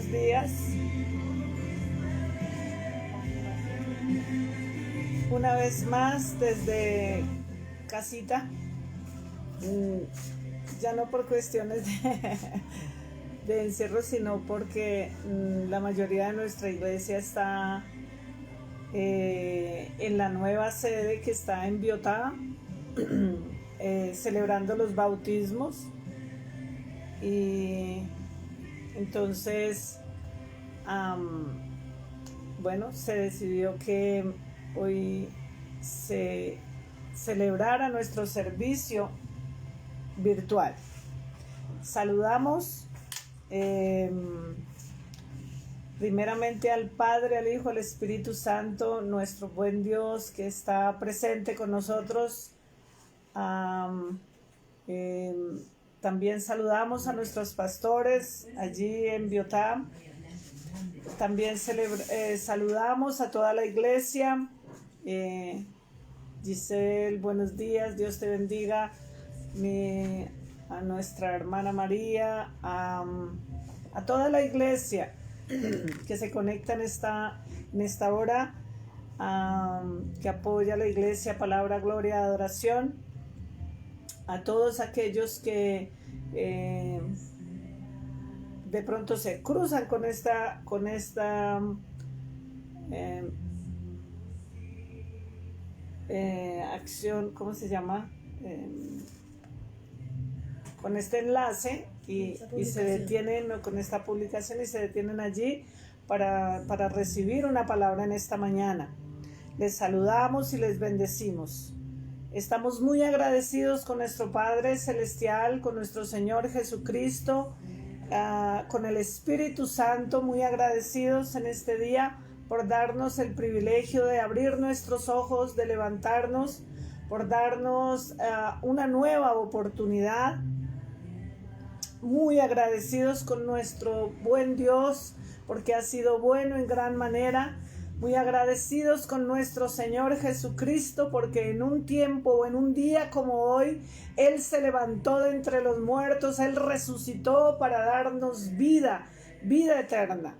buenos días. Una vez más desde casita, ya no por cuestiones de encierro, sino porque la mayoría de nuestra iglesia está en la nueva sede que está en Biotá, celebrando los bautismos. Y entonces, se decidió que hoy se celebrara nuestro servicio virtual. Saludamos primeramente al Padre, al Hijo, al Espíritu Santo, nuestro buen Dios que está presente con nosotros. También saludamos a nuestros pastores allí en Biotá. También saludamos a toda la iglesia. Giselle, buenos días, Dios te bendiga. A nuestra hermana María, a toda la iglesia que se conecta en esta hora, que apoya a la iglesia, palabra, gloria, adoración. A todos aquellos que de pronto se cruzan con esta acción, ¿cómo se llama? Con este enlace y se detienen con esta publicación y se detienen allí para recibir una palabra en esta mañana. Les saludamos y les bendecimos. Estamos muy agradecidos con nuestro Padre Celestial, con nuestro Señor Jesucristo, con el Espíritu Santo, muy agradecidos en este día por darnos el privilegio de abrir nuestros ojos, de levantarnos, por darnos una nueva oportunidad. Muy agradecidos con nuestro buen Dios, porque ha sido bueno en gran manera. Muy agradecidos con nuestro Señor Jesucristo, porque en un tiempo o en un día como hoy, Él se levantó de entre los muertos, Él resucitó para darnos vida eterna.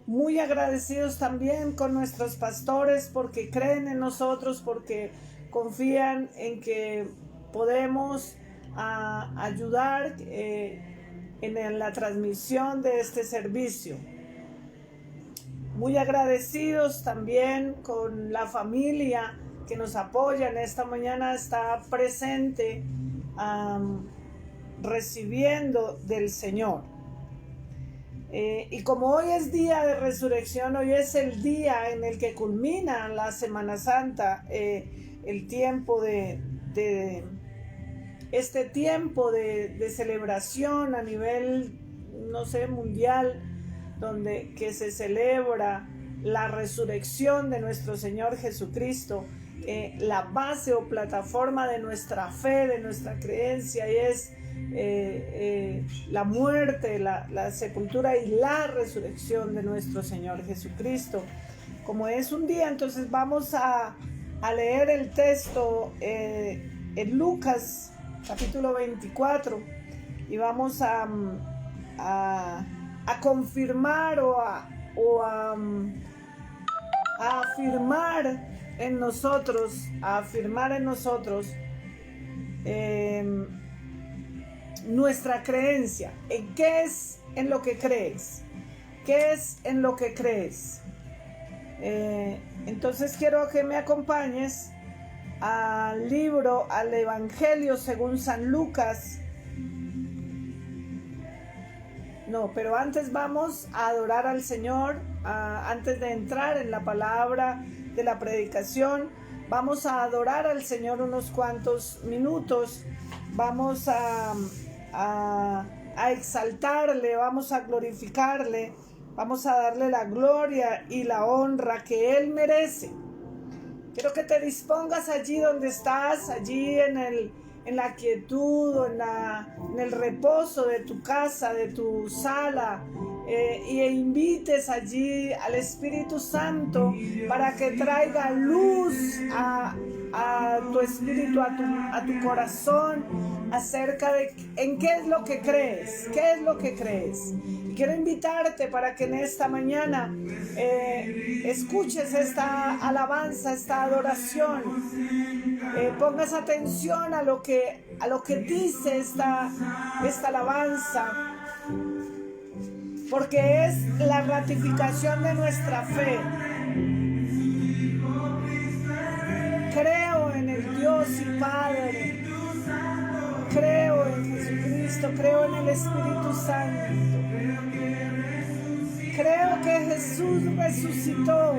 Muy agradecidos también con nuestros pastores, porque creen en nosotros, porque confían en que podemos ayudar en la transmisión de este servicio. Muy agradecidos también con la familia que nos apoya en esta mañana, está presente recibiendo del Señor. Y como hoy es día de resurrección, hoy es el día en el que culmina la Semana Santa, el tiempo este tiempo de celebración a nivel, mundial, que se celebra la resurrección de nuestro Señor Jesucristo. La base o plataforma de nuestra fe, de nuestra creencia, es la muerte, la sepultura y la resurrección de nuestro Señor Jesucristo. Como es un día, entonces vamos a leer el texto en Lucas capítulo 24 y vamos a confirmar o a afirmar en nosotros, nuestra creencia. ¿En qué es en lo que crees? ¿Qué es en lo que crees? Entonces quiero que me acompañes al Evangelio según San Lucas. Pero antes vamos a adorar al Señor. Antes de entrar en la palabra de la predicación, vamos a adorar al Señor unos cuantos minutos. Vamos a exaltarle, vamos a glorificarle, vamos a darle la gloria y la honra que Él merece. Quiero que te dispongas allí donde estás, allí en la quietud o en el reposo de tu casa, de tu sala, y invites allí al Espíritu Santo para que traiga luz a tu espíritu, a tu corazón, acerca de en qué es lo que crees, quiero invitarte para que en esta mañana escuches esta alabanza, esta adoración. Pongas atención a lo que dice esta alabanza, porque es la ratificación de nuestra fe. Creo en el Dios y Padre, creo en Jesucristo, creo en el Espíritu Santo, creo que Jesús resucitó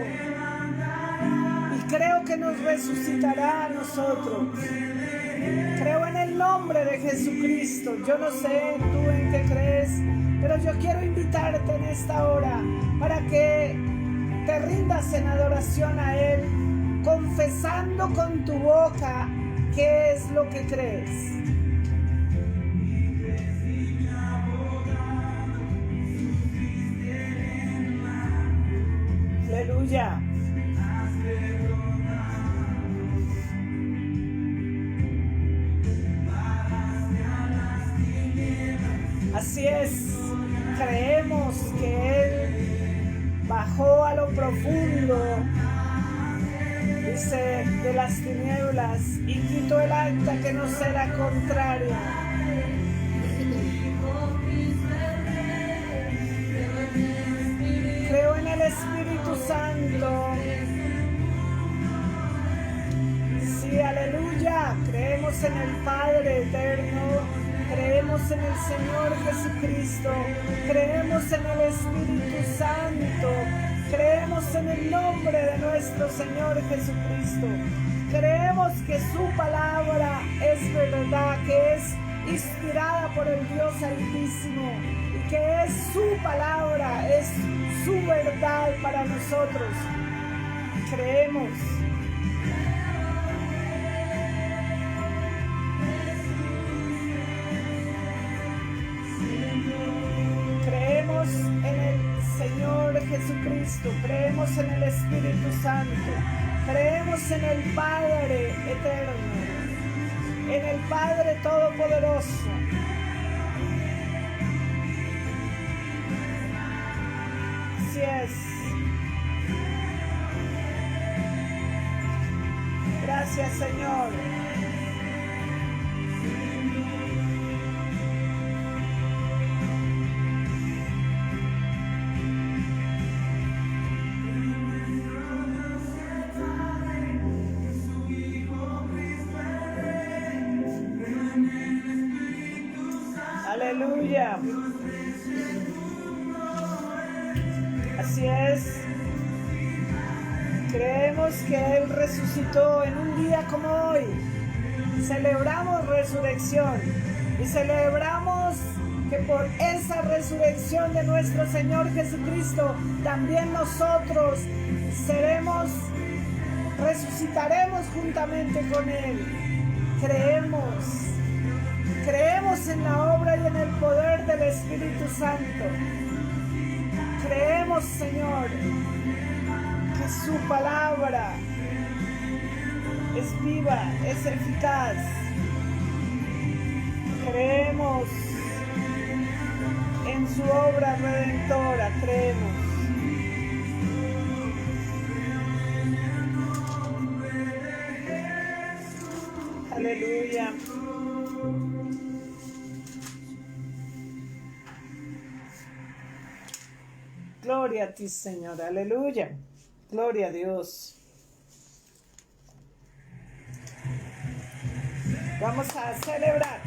y creo que nos resucitará a nosotros. Creo en el nombre de Jesucristo. Yo no sé tú en qué crees, pero yo quiero invitarte en esta hora para que te rindas en adoración a Él, confesando con tu boca qué es lo que crees. Aleluya. Así es, creemos que Él bajó a lo profundo, dice, de las tinieblas y quitó el acta que nos era contraria. Creo en el Espíritu Santo. Sí, aleluya. Creemos en el Padre eterno. Creemos en el Señor Jesucristo. Creemos en el Espíritu Santo. Creemos en el nombre de nuestro Señor Jesucristo. Creemos que su palabra es verdad, que es inspirada por el Dios Altísimo y que es su palabra, es su verdad para nosotros. Creemos. Creemos en el Señor Jesucristo, creemos en el Espíritu Santo, creemos en el Padre eterno, en el Padre todopoderoso. Así es. Gracias, Señor. Aleluya. Así es. Creemos que Él resucitó en un día como hoy. Celebramos resurrección y celebramos que por esa resurrección de nuestro Señor Jesucristo también nosotros resucitaremos juntamente con Él. Creemos en la obra y en el poder del Espíritu Santo. Creemos, Señor, que su palabra es viva, es eficaz. Creemos en su obra redentora, creemos. Aleluya. Gloria a ti, Señor. Aleluya. Gloria a Dios. Vamos a celebrar.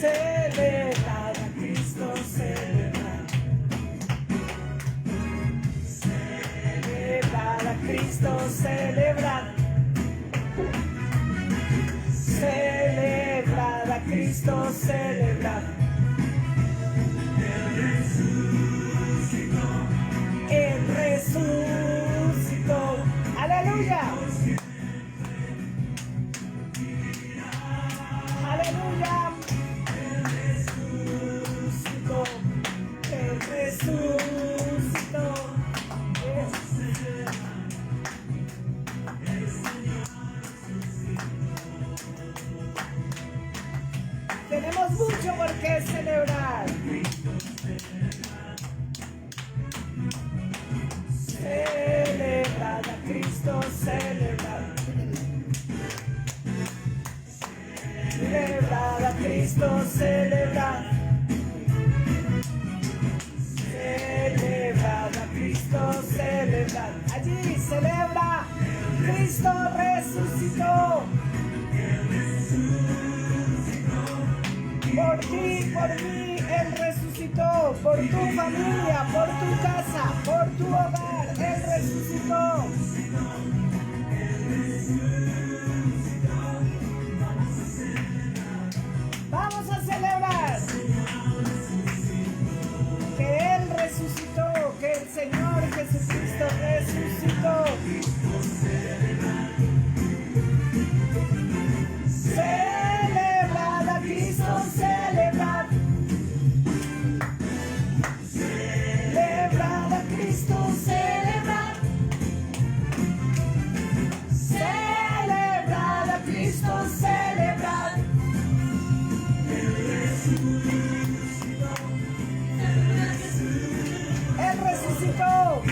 Celebrar a Cristo, celebrar. Celebrar a Cristo, celebrar. Celebrar a Cristo, celebrar. Él resucitó. Aleluya. Aleluya. Él resucitó. Él resucitó. mucho por qué celebrar. Celebrad a Cristo, celebrad. Celebrad a Cristo, celebrad. Celebrad a Cristo, celebrad. Allí celebra. Cristo resucitó. Por ti, por mí, Él resucitó. Por tu familia, por tu casa, por tu hogar, Él resucitó. Vamos a celebrar que Él resucitó, que el Señor Jesucristo resucitó. Celebrad a Cristo, celebrad. Celebrad a Cristo, celebrad. Celebrad a Cristo, celebrad. Él resucitó.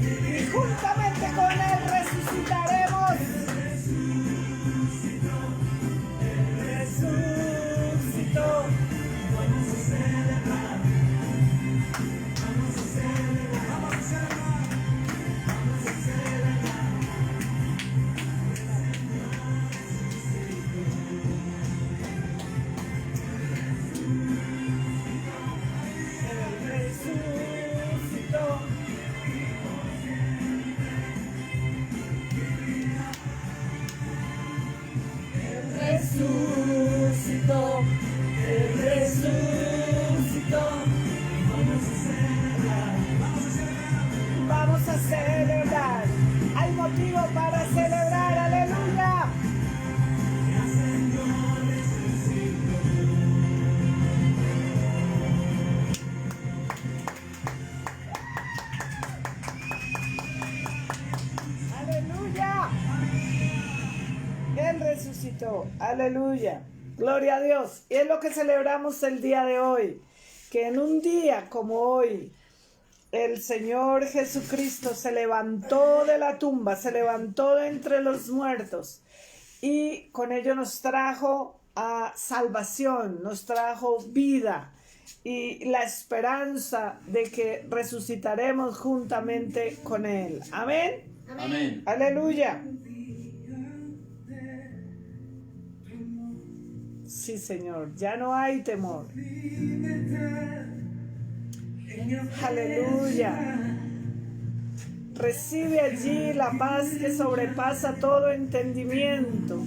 Y juntamente con Él resucitaremos. Resucitó. Vamos a celebrar. Vamos a celebrar. Vamos a celebrar. Vamos a celebrar. Él resucitó. Resucitó, Él resucitó. Vamos a celebrar, vamos a celebrar. Vamos a celebrar. Hay motivo para celebrar, aleluya. El Señor resucitó. Aleluya. Él resucitó, aleluya, gloria a Dios. Y es lo que celebramos el día de hoy, que en un día como hoy, el Señor Jesucristo se levantó de la tumba, se levantó de entre los muertos y con ello nos trajo a salvación, nos trajo vida y la esperanza de que resucitaremos juntamente con Él. Amén. Amén. Aleluya. Sí, Señor, ya no hay temor. Aleluya. Recibe allí la paz que sobrepasa todo entendimiento.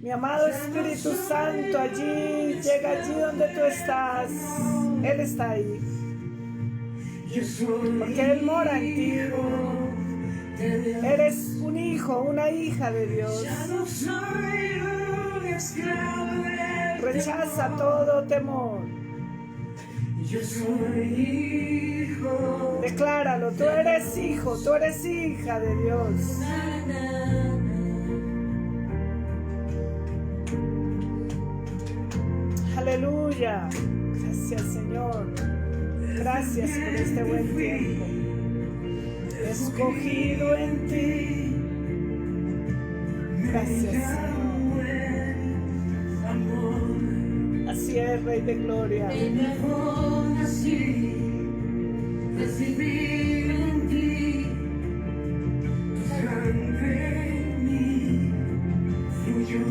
Mi amado Espíritu Santo, allí, llega allí donde tú estás. Él está ahí. Porque Él mora en ti. Eres un hijo, una hija de Dios. Rechaza todo temor. Yo soy hijo. Decláralo, tú eres hijo, tú eres hija de Dios. Aleluya. Gracias, Señor. Gracias por este buen tiempo. Escogido en ti. Gracias, Señor. Así es, Rey de Gloria. Recibir en ti tu sangre en mí fluyó.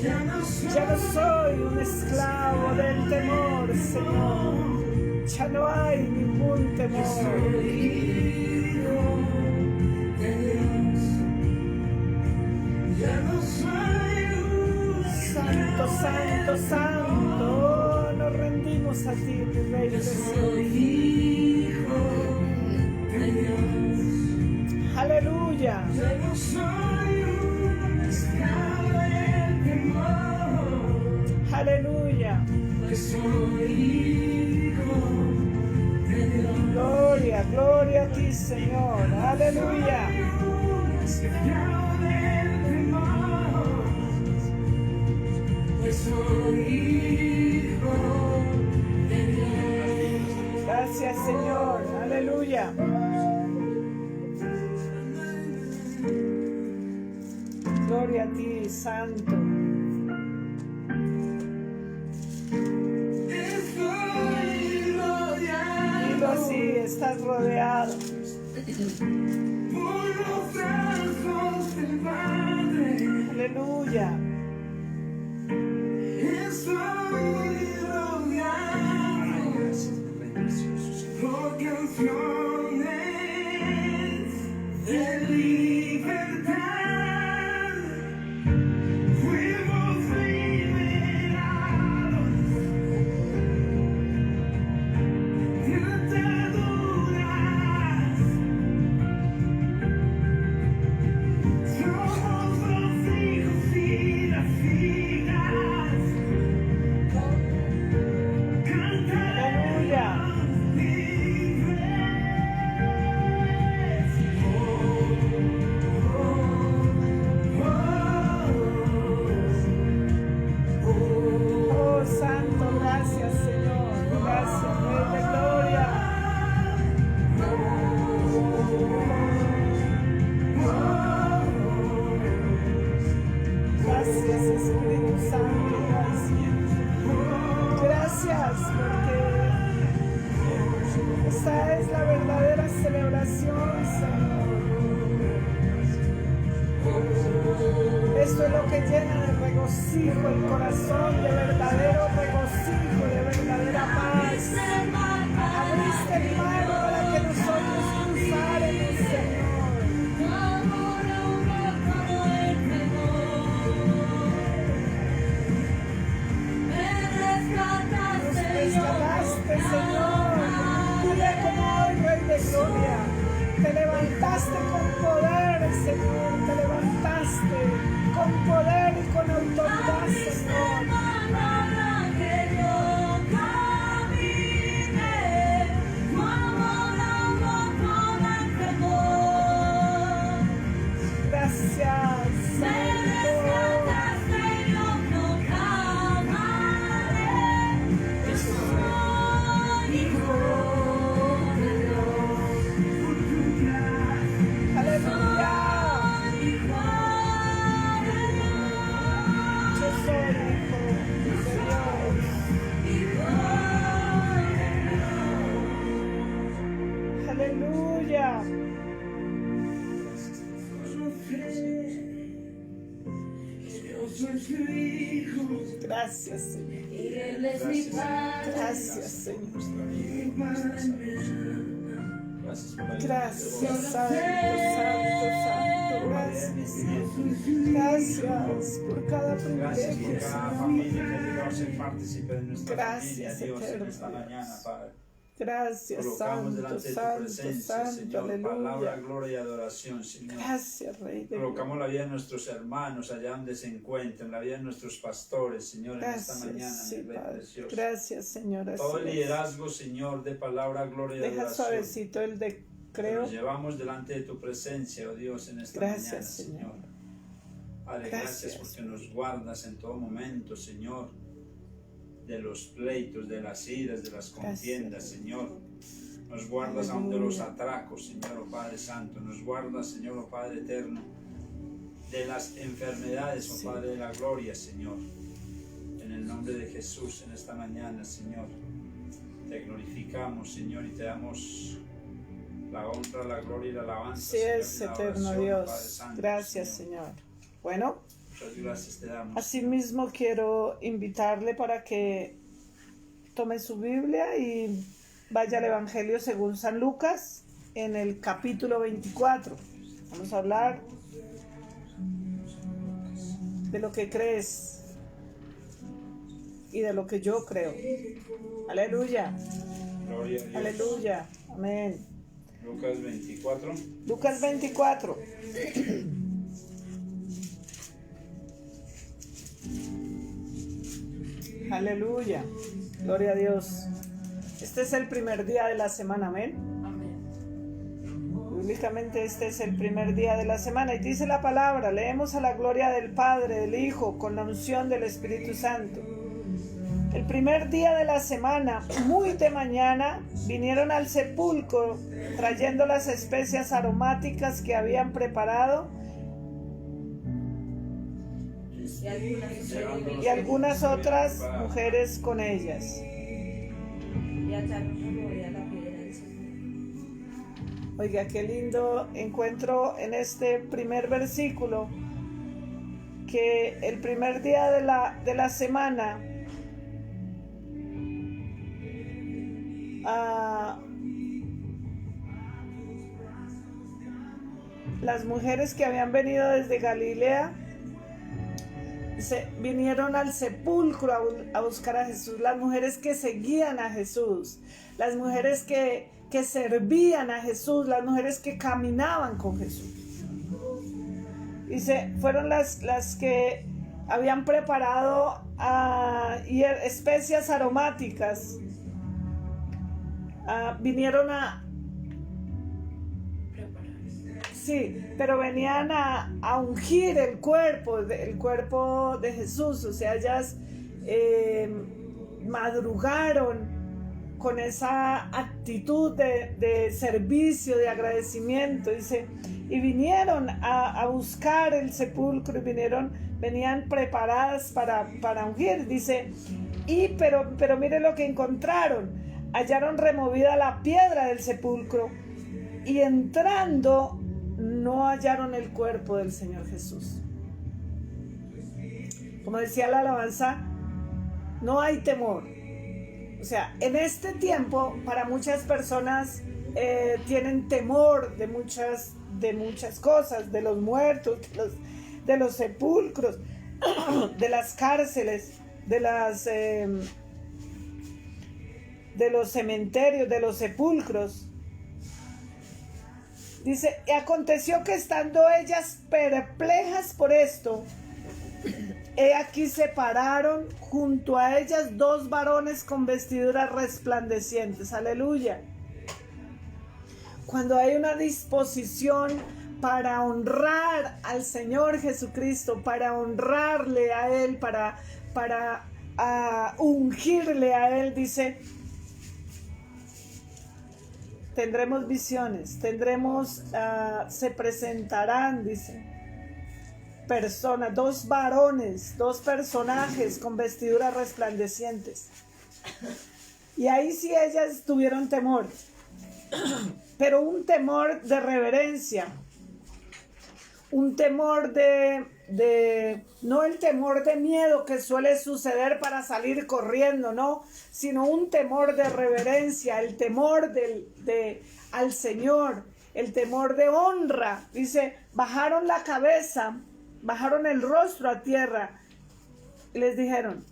Ya no soy un esclavo del temor, Señor. Ya no hay ningún temor. Soy hijo de Dios. Ya no soy un Santo, santo, santo, nos rendimos a ti, mi Rey Yo Jesús. soy hijo de Dios. Aleluya. Ya no soy un esclavo del temor. Aleluya. Pues soy hijo de Dios. Gloria, gloria a ti, Señor. Aleluya. Un esclavo del temor. Aleluya. Gloria a ti, Santo. Estoy rodeado Dilo así, estás rodeado. por los brazos del Padre. Aleluya. Estoy rodeado por canciones de libertad. Fuimos liberados de ataduras. Somos los hijos y las hijas. Aleluya. Oh, Santo, gracias, Señor. Gracias, Rey de Gloria. Gracias, Espíritu Santo. Gracias, porque esta es la verdadera celebración, Señor. Esto es lo que llena de regocijo el corazón, de verdadero regocijo, de verdadera paz. Abriste el mar para que nosotros cruzáramos, Señor. Nos rescataste, Señor. Dile como hoy, Rey de Gloria. Te levantaste con poder, Señor. Te levantaste con poder y con autoridad, Señor. Gracias, Santo. Aleluya. Yo soy hijo de Dios. Aleluya. Yo soy su hijo. Gracias, Señor. Él es mi Padre. Gracias, Señor. Gracias por la Gracias, Santo, Santo, Santo. Gracias. Gracias por cada Gracias por privilegio, cada Señor. familia que llegó a ser partícipe de nuestra Gracias, familia, Dios, en eterno esta Dios. mañana, Padre. Gracias, Colocamos Santo, delante de tu Santo, presencia, Santo. Señor, palabra, Aleluya. gloria y adoración, Señor. Gracias, Rey de Colocamos Gloria. la vida de nuestros hermanos allá donde se encuentran, la vida de nuestros pastores, Señor, en esta mañana, Gracias, sí, mi Rey Padre. precioso. Gracias, Señor. así Todo el es. liderazgo, Señor, de palabra, gloria y Deja adoración. suavecito el Que decreo. nos llevamos delante de tu presencia, oh Dios, en esta Gracias, mañana, Señor. Señor. Padre, gracias Gracias. porque nos guardas en todo momento, Señor, de los pleitos, de las iras, de las contiendas, Señor. Nos guardas aún de los atracos, Señor, oh Padre Santo. Nos guardas, Señor, oh Padre Eterno, de las enfermedades, oh Sí. Padre de la gloria, Señor. En el nombre de Jesús, en esta mañana, Señor, te glorificamos, Señor, y te damos la honra, la gloria y la alabanza. Así Señor, es, y la eterno oración, Dios. Padre Santo, Gracias, Señor. Señor. Bueno, Muchas gracias te damos. asimismo quiero invitarle para que tome su Biblia y vaya al Evangelio según San Lucas en el capítulo 24. Vamos a hablar de lo que crees y de lo que yo creo. Aleluya, Gloria a Dios. aleluya, amén. Lucas 24. Lucas 24. Aleluya, gloria a Dios. Este es el primer día de la semana, amén. Bíblicamente este es el primer día de la semana y dice la palabra, leemos a la gloria del Padre, del Hijo, con la unción del Espíritu Santo. El primer día de la semana, muy de mañana, vinieron al sepulcro trayendo las especias aromáticas que habían preparado y algunas otras mujeres con ellas. Oiga, qué lindo encuentro en este primer versículo, que el primer día de la semana las mujeres que habían venido desde Galilea vinieron al sepulcro a buscar a Jesús, las mujeres que seguían a Jesús, las mujeres que servían a Jesús, las mujeres que caminaban con Jesús. Dice, fueron las que habían preparado especias aromáticas. Vinieron pero venían a ungir el cuerpo de Jesús. O sea, ellas madrugaron con esa actitud de servicio, de agradecimiento. Dice, y vinieron a buscar el sepulcro, venían preparadas para ungir. Dice, pero mire lo que encontraron. Hallaron removida la piedra del sepulcro y entrando no hallaron el cuerpo del Señor Jesús. Como decía la alabanza, no hay temor. O sea, en este tiempo para muchas personas tienen temor de muchas cosas, de los muertos, de los sepulcros, de las cárceles, de los cementerios, de los sepulcros. Dice, y aconteció que estando ellas perplejas por esto, he aquí se pararon junto a ellas 2 varones con vestiduras resplandecientes. Aleluya. Cuando hay una disposición para honrar al Señor Jesucristo, para honrarle a Él, para ungirle a Él, dice, tendremos visiones, se presentarán, dice, personas, 2 varones, 2 personajes con vestiduras resplandecientes. Y ahí sí ellas tuvieron temor, pero un temor de reverencia, un temor no el temor de miedo que suele suceder para salir corriendo, no, sino un temor de reverencia, el temor al Señor, el temor de honra. Dice, bajaron la cabeza, bajaron el rostro a tierra y les dijeron.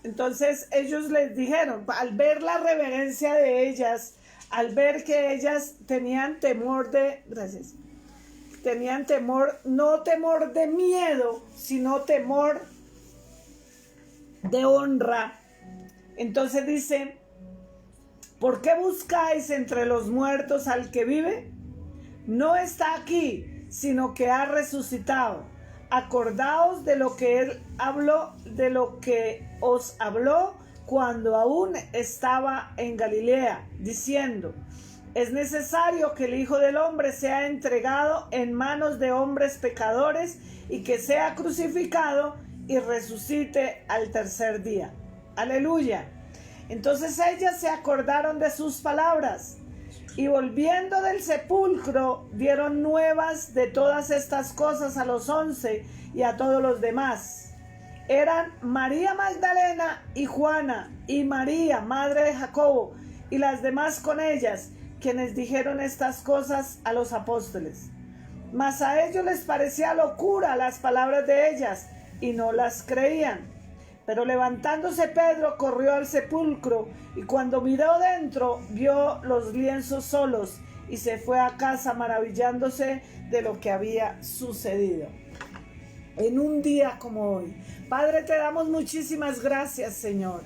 Entonces ellos les dijeron, al ver la reverencia de ellas, al ver que ellas tenían temor tenían temor, no temor de miedo, sino temor de honra. Entonces dice, ¿por qué buscáis entre los muertos al que vive? No está aquí, sino que ha resucitado. Acordaos de lo que él habló, de lo que os habló cuando aún estaba en Galilea, diciendo, es necesario que el Hijo del Hombre sea entregado en manos de hombres pecadores y que sea crucificado y resucite al tercer día. Aleluya. Entonces ellas se acordaron de sus palabras y volviendo del sepulcro dieron nuevas de todas estas cosas a los 11 y a todos los demás. Eran María Magdalena y Juana y María, madre de Jacobo, y las demás con ellas, quienes dijeron estas cosas a los apóstoles. Mas a ellos les parecía locura las palabras de ellas, y no las creían. Pero levantándose Pedro corrió al sepulcro, y cuando miró dentro, vio los lienzos solos, y se fue a casa maravillándose de lo que había sucedido. En un día como hoy, Padre, te damos muchísimas gracias, Señor.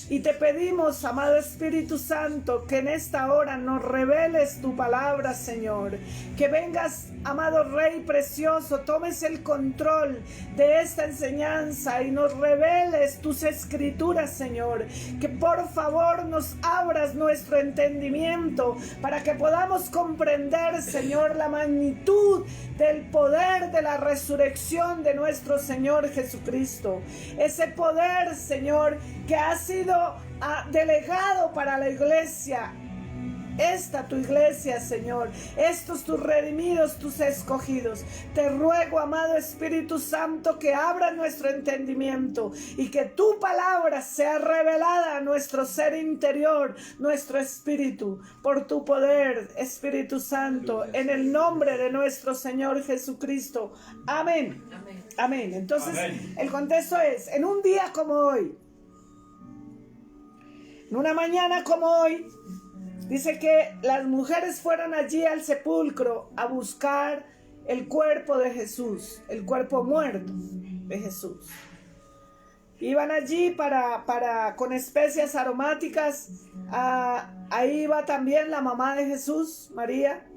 Y te pedimos, amado Espíritu Santo, que en esta hora nos reveles tu palabra, Señor. Que vengas amado Rey precioso, tomes el control de esta enseñanza y nos reveles tus escrituras, Señor. Que por favor nos abras nuestro entendimiento para que podamos comprender, Señor, la magnitud del poder de la resurrección de nuestro Señor Jesucristo. Ese poder, Señor, que ha sido delegado para la iglesia. Esta tu iglesia, Señor, estos tus redimidos, tus escogidos. Te ruego, amado Espíritu Santo, que abra nuestro entendimiento y que tu palabra sea revelada a nuestro ser interior, nuestro espíritu, por tu poder, Espíritu Santo, en el nombre de nuestro Señor Jesucristo. Amén. Amén. Amén. Entonces, Amén. el contexto es, en un día como hoy, en una mañana como hoy, dice que las mujeres fueron allí al sepulcro a buscar el cuerpo de Jesús, el cuerpo muerto de Jesús. Iban allí con especias aromáticas. Ahí iba también la mamá de Jesús, María.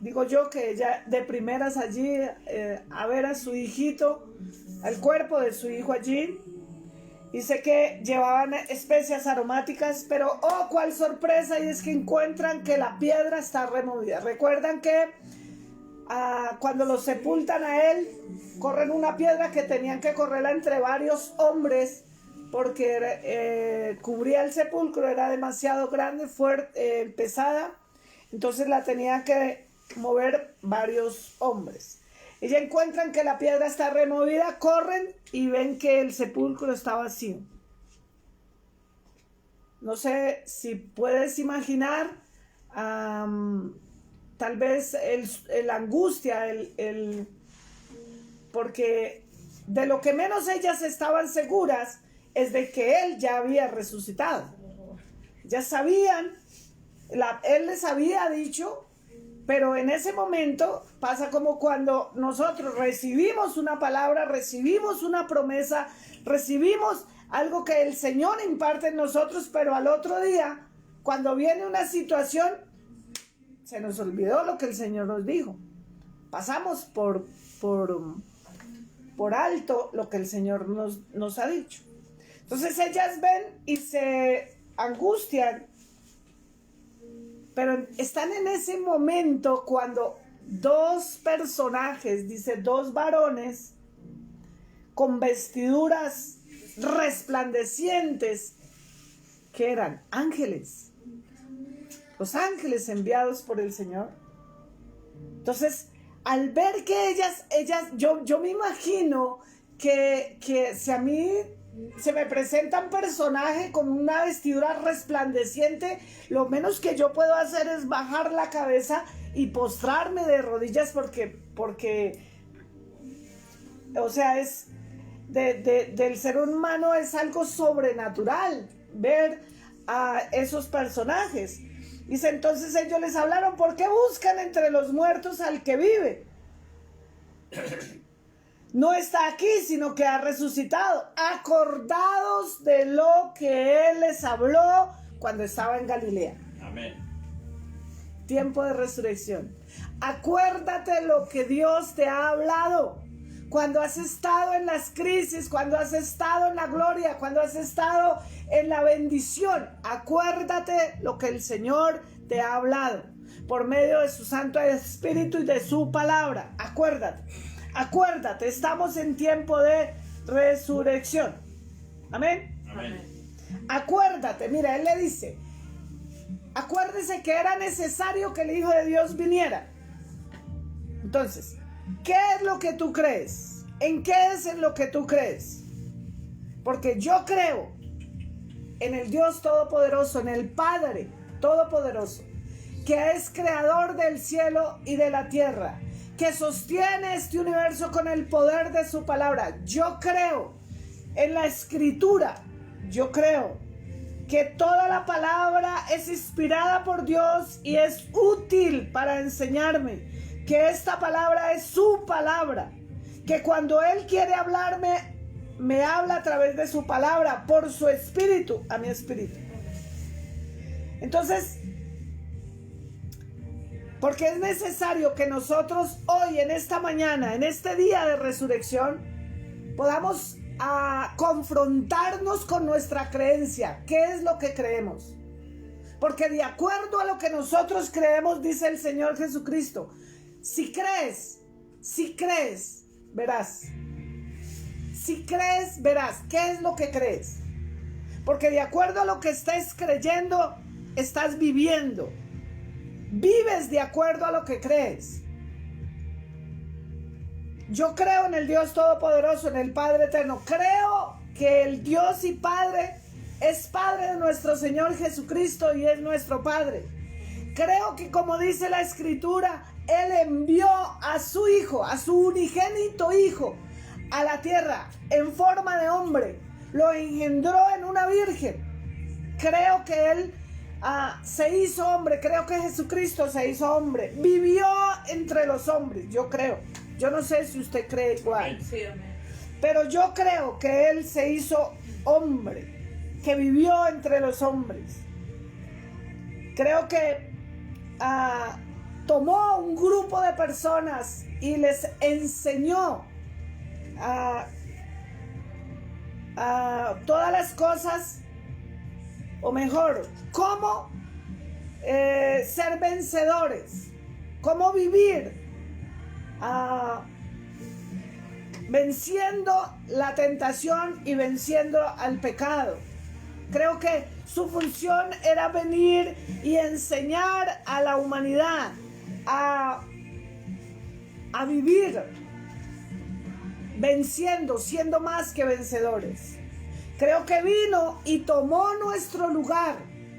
Digo yo que ella de primeras allí a ver a su hijito, al cuerpo de su hijo allí. Dice que llevaban especias aromáticas, pero ¡oh, cuál sorpresa! Y es que encuentran que la piedra está removida. Recuerdan que cuando los sepultan a él, corren una piedra que tenían que correrla entre varios hombres, porque cubría el sepulcro, era demasiado grande, fuerte, pesada, entonces la tenían que mover varios hombres. Y ya encuentran que la piedra está removida, corren y ven que el sepulcro está vacío. No sé si puedes imaginar, tal vez la angustia, porque de lo que menos ellas estaban seguras es de que él ya había resucitado. Ya sabían, él les había dicho. Pero en ese momento pasa como cuando nosotros recibimos una palabra, recibimos una promesa, recibimos algo que el Señor imparte en nosotros, pero al otro día, cuando viene una situación, se nos olvidó lo que el Señor nos dijo. Pasamos por alto lo que el Señor nos ha dicho. Entonces ellas ven y se angustian. Pero están en ese momento cuando dos personajes, dice dos varones, con vestiduras resplandecientes, que eran ángeles, los ángeles enviados por el Señor. Entonces, al ver que ellas yo me imagino que si a mí se me presenta un personaje con una vestidura resplandeciente, lo menos que yo puedo hacer es bajar la cabeza y postrarme de rodillas porque o sea, es del ser humano, es algo sobrenatural ver a esos personajes. Dice, entonces ellos les hablaron, ¿por qué buscan entre los muertos al que vive? No está aquí, sino que ha resucitado. Acordados de lo que Él les habló cuando estaba en Galilea. Amén. Tiempo de resurrección. Acuérdate lo que Dios te ha hablado. Cuando has estado en las crisis, cuando has estado en la gloria, cuando has estado en la bendición. Acuérdate lo que el Señor te ha hablado por medio de su Santo Espíritu y de su palabra. Acuérdate. Acuérdate, estamos en tiempo de resurrección. Amén. Amén. Acuérdate, mira, él le dice, acuérdese que era necesario que el Hijo de Dios viniera. Entonces, ¿qué es lo que tú crees? ¿En qué es en lo que tú crees? Porque yo creo en el Dios Todopoderoso, en el Padre Todopoderoso, que es creador del cielo y de la tierra, que sostiene este universo con el poder de su palabra. Yo creo en la Escritura. Yo creo que toda la palabra es inspirada por Dios y es útil para enseñarme. Que esta palabra es su palabra. Que cuando Él quiere hablarme, me habla a través de su palabra, por su espíritu, a mi espíritu. Entonces, porque es necesario que nosotros hoy, en esta mañana, en este día de resurrección, podamos confrontarnos con nuestra creencia. ¿Qué es lo que creemos? Porque de acuerdo a lo que nosotros creemos, dice el Señor Jesucristo, si crees, verás. Si crees, verás. ¿Qué es lo que crees? Porque de acuerdo a lo que estés creyendo, estás viviendo. Vives de acuerdo a lo que crees. Yo creo en el Dios Todopoderoso, en el Padre Eterno. Creo que el Dios y Padre es Padre de nuestro Señor Jesucristo y es nuestro Padre. Creo que, como dice la Escritura, Él envió a su Hijo, a su unigénito Hijo, a la tierra en forma de hombre. Lo engendró en una virgen. Creo que Él se hizo hombre. Creo que Jesucristo se hizo hombre. Vivió entre los hombres. Yo creo. Yo no sé si usted cree igual. Sí, amén. Pero yo creo que Él se hizo hombre, que vivió entre los hombres. Creo que tomó un grupo de personas y les enseñó todas las cosas, o mejor, cómo ser vencedores, cómo vivir venciendo la tentación y venciendo al pecado. Creo que su función era venir y enseñar a la humanidad a vivir venciendo, siendo más que vencedores. Creo que vino y tomó nuestro lugar,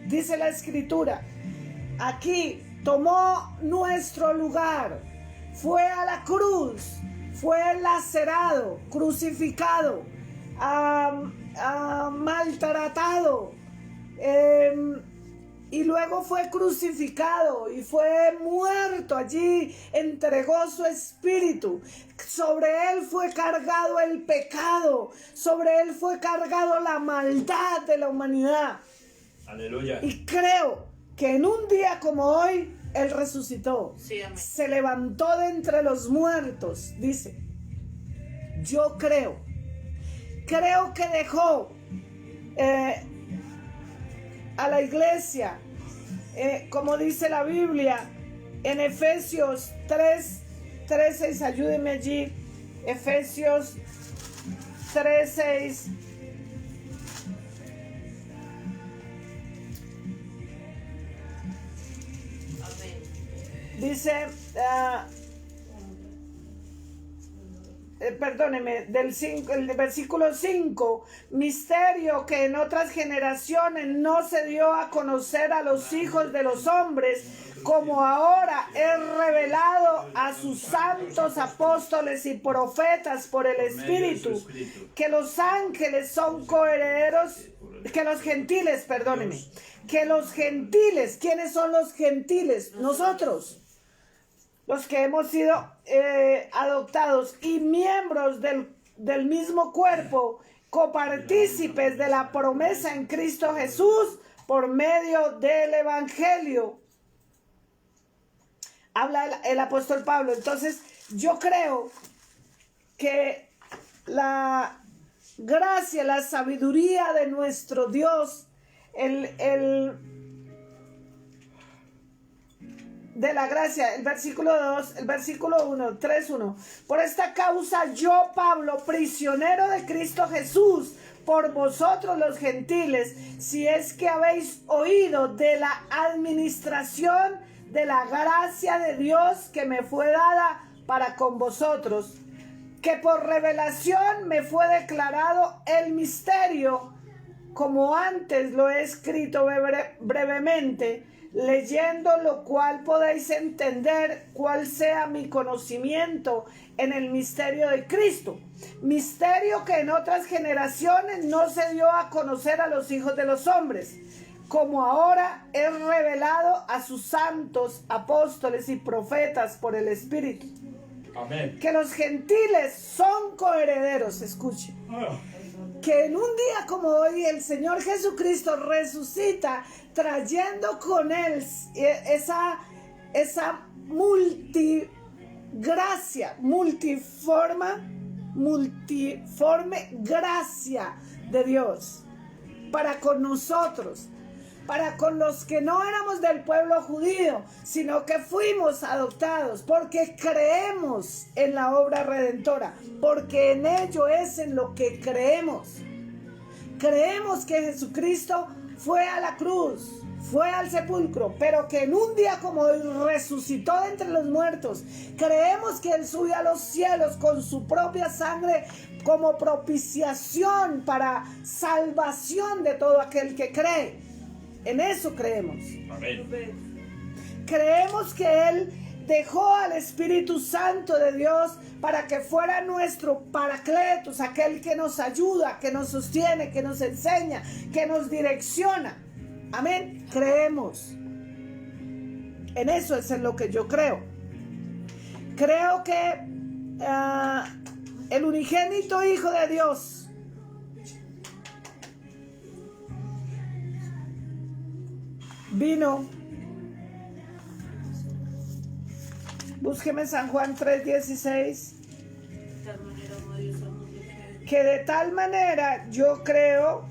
dice la Escritura. Aquí tomó nuestro lugar, fue a la cruz, fue lacerado, crucificado, maltratado, y luego fue crucificado y fue muerto. Allí entregó su espíritu. Sobre él fue cargado el pecado, sobre él fue cargado la maldad de la humanidad. Aleluya. Y creo que en un día como hoy él resucitó. Sí, amén. Se levantó de entre los muertos, dice. Yo creo que dejó a la iglesia, como dice la Biblia en Efesios 3:6, ayúdenme allí, Efesios 3:6. Dice, perdóneme, el versículo 5, misterio que en otras generaciones no se dio a conocer a los hijos de los hombres, como ahora es revelado a sus santos apóstoles y profetas por el Espíritu, que los ángeles son coherederos, que los gentiles, perdóneme, que los gentiles, ¿quiénes son los gentiles? Nosotros, los que hemos sido adoptados y miembros del mismo cuerpo, copartícipes de la promesa en Cristo Jesús por medio del Evangelio. Habla el apóstol Pablo. Entonces, yo creo que la gracia, la sabiduría de nuestro Dios, de la gracia, el versículo 2, el versículo 1, 3:1. Por esta causa yo, Pablo, prisionero de Cristo Jesús, por vosotros los gentiles, si es que habéis oído de la administración de la gracia de Dios que me fue dada para con vosotros, que por revelación me fue declarado el misterio, como antes lo he escrito brevemente, leyendo lo cual podéis entender cuál sea mi conocimiento en el misterio de Cristo, misterio que en otras generaciones no se dio a conocer a los hijos de los hombres, como ahora es revelado a sus santos apóstoles y profetas por el Espíritu. Amén. Que los gentiles son coherederos, escuche, que en un día como hoy el Señor Jesucristo resucita trayendo con él esa multigracia, multiforme gracia de Dios para con nosotros, para con los que no éramos del pueblo judío, sino que fuimos adoptados, porque creemos en la obra redentora, porque en ello es en lo que creemos. Creemos que Jesucristo fue a la cruz, fue al sepulcro, pero que en un día como hoy resucitó de entre los muertos. Creemos que Él subió a los cielos con su propia sangre como propiciación para salvación de todo aquel que cree. En eso creemos. Amén. Creemos que Él dejó al Espíritu Santo de Dios para que fuera nuestro Paracletos, aquel que nos ayuda, que nos sostiene, que nos enseña, que nos direcciona. Amén. Creemos. En eso es en lo que yo creo. Creo que el unigénito Hijo de Dios vino. Búsqueme San Juan 3:16. Que de tal manera yo creo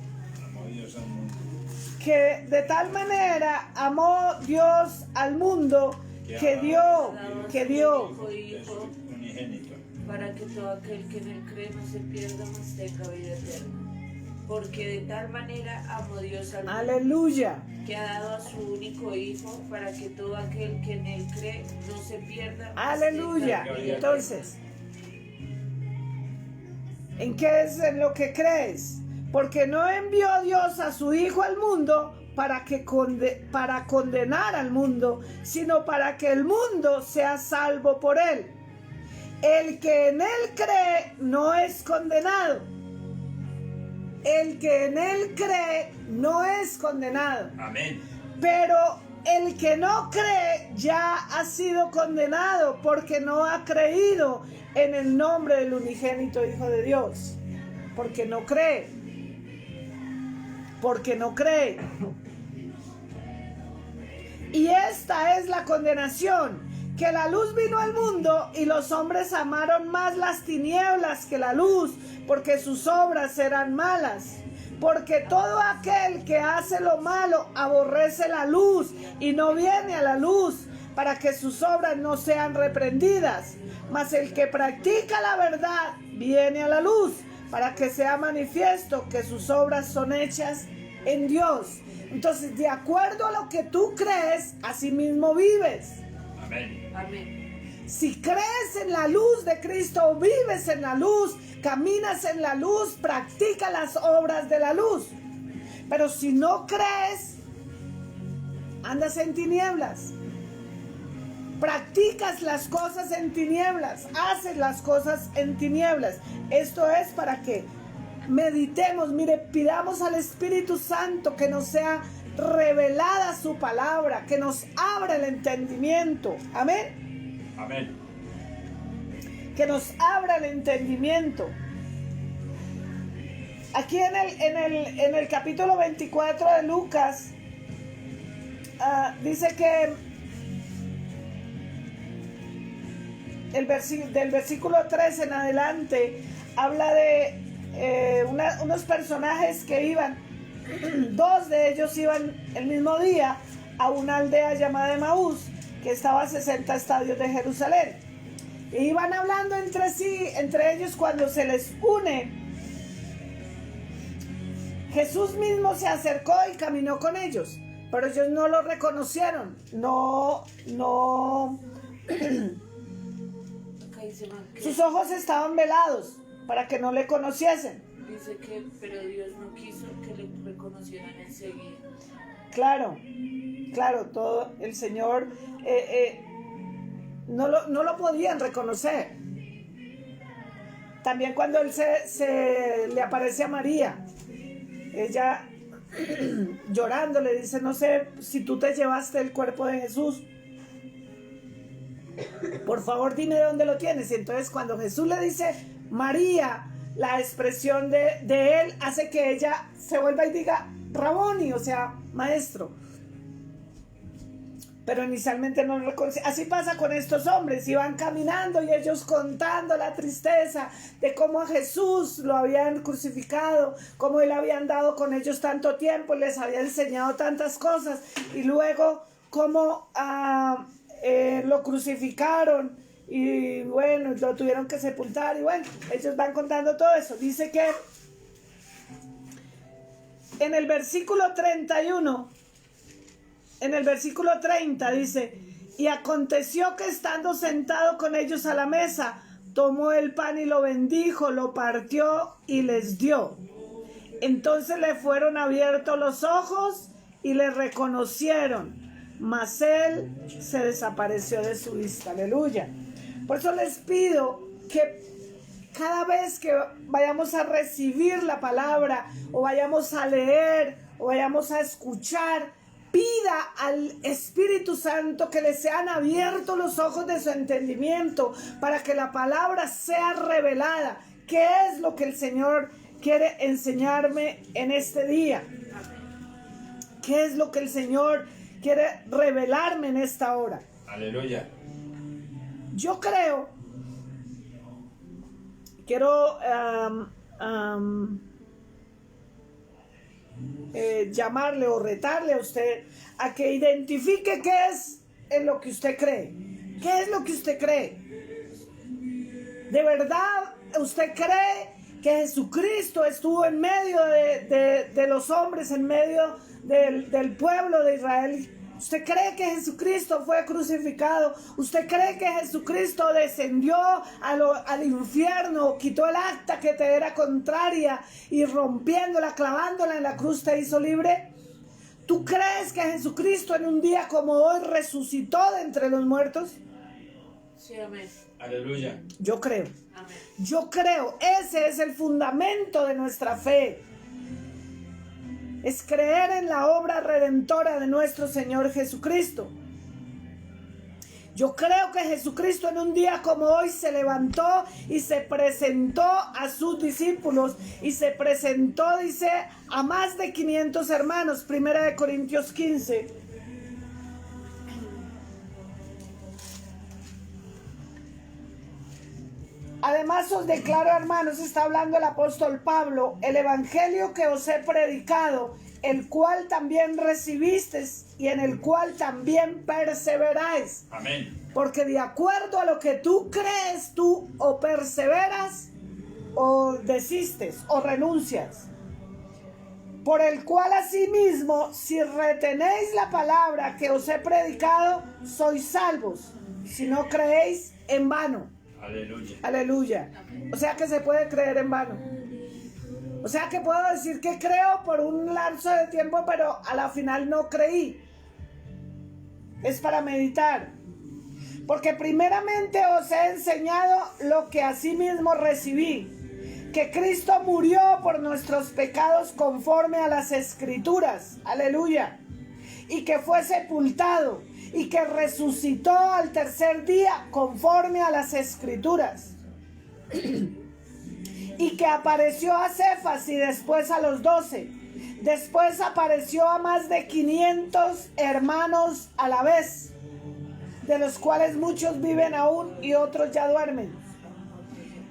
que de tal manera amó Dios al mundo que dio Unigénito. para que todo aquel que en él cree no se pierda, mas tenga vida eterna. Porque de tal manera amó Dios al mundo, aleluya, que ha dado a su único Hijo, para que todo aquel que en él cree no se pierda, mas aleluya. tenga vida Entonces, ¿en qué es en lo que crees? Porque no envió Dios a su Hijo al mundo para condenar al mundo, sino para que el mundo sea salvo por él. El que en él cree no es condenado. El que en él cree no es condenado. Amén. Pero el que no cree ya ha sido condenado porque no ha creído en el nombre del unigénito Hijo de Dios. Porque no cree. Porque no cree. Y esta es la condenación, que la luz vino al mundo y los hombres amaron más las tinieblas que la luz, porque sus obras eran malas. Porque todo aquel que hace lo malo aborrece la luz y no viene a la luz, para que sus obras no sean reprendidas. Mas el que practica la verdad viene a la luz, para que sea manifiesto que sus obras son hechas en Dios. Entonces, de acuerdo a lo que tú crees, así mismo vives. Amén. Amén. Si crees en la luz de Cristo, vives en la luz, caminas en la luz, practicas las obras de la luz. Pero si no crees, andas en tinieblas. Practicas las cosas en tinieblas, haces las cosas en tinieblas. Esto es para que meditemos, mire, pidamos al Espíritu Santo que nos sea revelada su palabra, que nos abra el entendimiento. Amén. Amén. Que nos abra el entendimiento. Aquí en el capítulo 24 de Lucas, dice que del versículo 3 en adelante habla de unos personajes que iban, dos de ellos iban el mismo día a una aldea llamada Emaús, que estaba a 60 estadios de Jerusalén. E iban hablando entre sí, entre ellos, cuando se les une, Jesús mismo se acercó y caminó con ellos, pero ellos no lo reconocieron, sus ojos estaban velados para que no le conociesen. Dice que, pero Dios no quiso que le reconocieran enseguida. Claro, todo el Señor no lo podían reconocer. También cuando Él se le aparece a María, ella llorando le dice: no sé si tú te llevaste el cuerpo de Jesús, por favor dime de dónde lo tienes. Y entonces cuando Jesús le dice María, la expresión de él hace que ella se vuelva y diga Raboni, o sea, maestro. Pero inicialmente no lo reconocía. Así pasa con estos hombres, iban caminando y ellos contando la tristeza de cómo a Jesús lo habían crucificado, cómo él había andado con ellos tanto tiempo, les había enseñado tantas cosas, y luego cómo lo crucificaron y bueno, lo tuvieron que sepultar, y bueno, ellos van contando todo eso. Dice que en el versículo 31, en el versículo 30 dice: y aconteció que estando sentado con ellos a la mesa, tomó el pan y lo bendijo, lo partió y les dio. Entonces le fueron abiertos los ojos y le reconocieron, mas él se desapareció de su vista. Aleluya. Por eso les pido que cada vez que vayamos a recibir la palabra, o vayamos a leer, o vayamos a escuchar, pida al Espíritu Santo que le sean abiertos los ojos de su entendimiento para que la palabra sea revelada. ¿Qué es lo que el Señor quiere enseñarme en este día? ¿Qué es lo que el Señor quiere revelarme en esta hora? Aleluya. Yo creo, quiero llamarle o retarle a usted a que identifique qué es en lo que usted cree. ¿Qué es lo que usted cree? ¿De verdad usted cree que Jesucristo estuvo en medio de los hombres, en medio del pueblo de Israel? ¿Usted cree que Jesucristo fue crucificado? ¿Usted cree que Jesucristo descendió al infierno, quitó el acta que te era contraria y rompiéndola, clavándola en la cruz te hizo libre? ¿Tú crees que Jesucristo en un día como hoy resucitó de entre los muertos? Sí, amén. Aleluya. Yo creo. Amén. Yo creo. Ese es el fundamento de nuestra fe. Es creer en la obra redentora de nuestro Señor Jesucristo. Yo creo que Jesucristo en un día como hoy se levantó y se presentó a sus discípulos, y se presentó, dice, a más de 500 hermanos. 1 Corintios 15. Además os declaro, hermanos, está hablando el apóstol Pablo, el evangelio que os he predicado, el cual también recibisteis y en el cual también perseveráis. Amén. Porque de acuerdo a lo que tú crees, tú o perseveras o desistes o renuncias. Por el cual asimismo, si retenéis la palabra que os he predicado, sois salvos, si no creéis en vano. Aleluya. Aleluya. O sea que se puede creer en vano. O sea que puedo decir que creo por un lapso de tiempo, pero a la final no creí. Es para meditar. Porque primeramente os he enseñado lo que asimismo recibí, que Cristo murió por nuestros pecados conforme a las Escrituras. Aleluya. Y que fue sepultado, y que resucitó al tercer día conforme a las Escrituras, y que apareció a Cefas y después a los 12, después apareció a más de 500 hermanos a la vez, de los cuales muchos viven aún y otros ya duermen.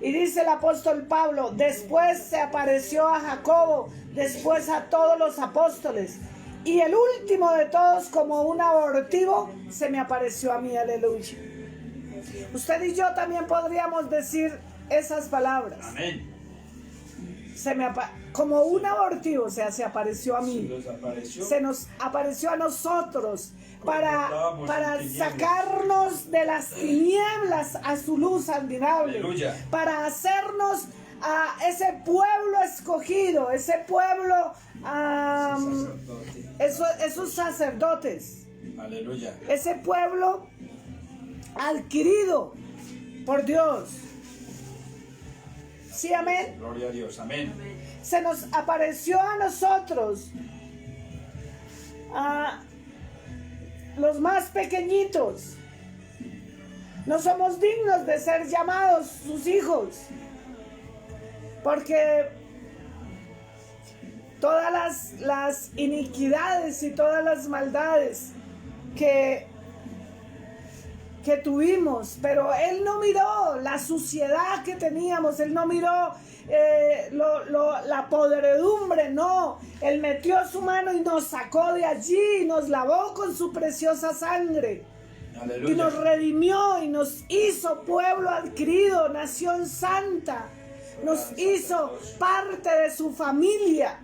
Y dice el apóstol Pablo, después se apareció a Jacobo, después a todos los apóstoles, y el último de todos, como un abortivo, se me apareció a mí. Aleluya. Usted y yo también podríamos decir esas palabras. Amén. Como un abortivo, o sea, se apareció a mí. Se nos apareció a nosotros para sacarnos de las tinieblas a su luz admirable. Aleluya. Para hacernos a ese pueblo escogido, ese pueblo, esos sacerdotes. Aleluya. Ese pueblo adquirido por Dios. Sí, amén. Gloria a Dios. Amén. Se nos apareció a nosotros, a los más pequeñitos. No somos dignos de ser llamados sus hijos. Porque todas las iniquidades y todas las maldades que tuvimos, pero Él no miró la suciedad que teníamos, Él no miró la podredumbre, no, Él metió su mano y nos sacó de allí, nos lavó con su preciosa sangre. Aleluya. Y nos redimió y nos hizo pueblo adquirido, nación santa, nos hizo parte de su familia.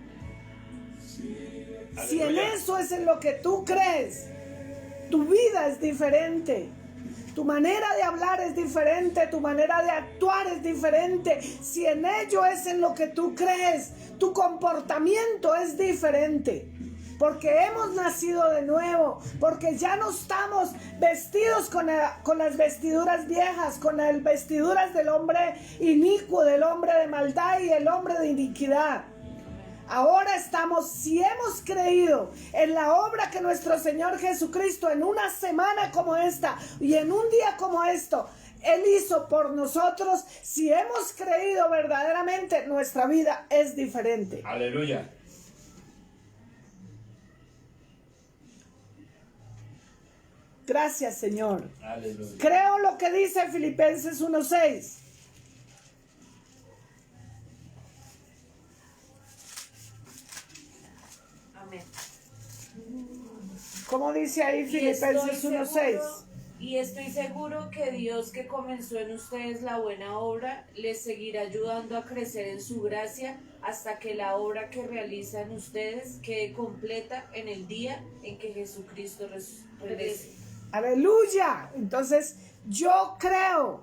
Si en Aleluya. eso es en lo que tú crees, tu vida es diferente. Tu manera de hablar es diferente, tu manera de actuar es diferente. Si en ello es en lo que tú crees, tu comportamiento es diferente. Porque hemos nacido de nuevo, porque ya no estamos vestidos con las vestiduras viejas, con las vestiduras del hombre inicuo, del hombre de maldad y el hombre de iniquidad. Ahora estamos, si hemos creído en la obra que nuestro Señor Jesucristo en una semana como esta y en un día como esto, Él hizo por nosotros, si hemos creído verdaderamente, nuestra vida es diferente. Aleluya. Gracias, Señor. Aleluya. Creo lo que dice Filipenses 1:6. Amén. ¿Cómo dice ahí Filipenses 1:6? Y estoy seguro que Dios, que comenzó en ustedes la buena obra, les seguirá ayudando a crecer en su gracia hasta que la obra que realiza en ustedes quede completa en el día en que Jesucristo regrese. Aleluya. Entonces yo creo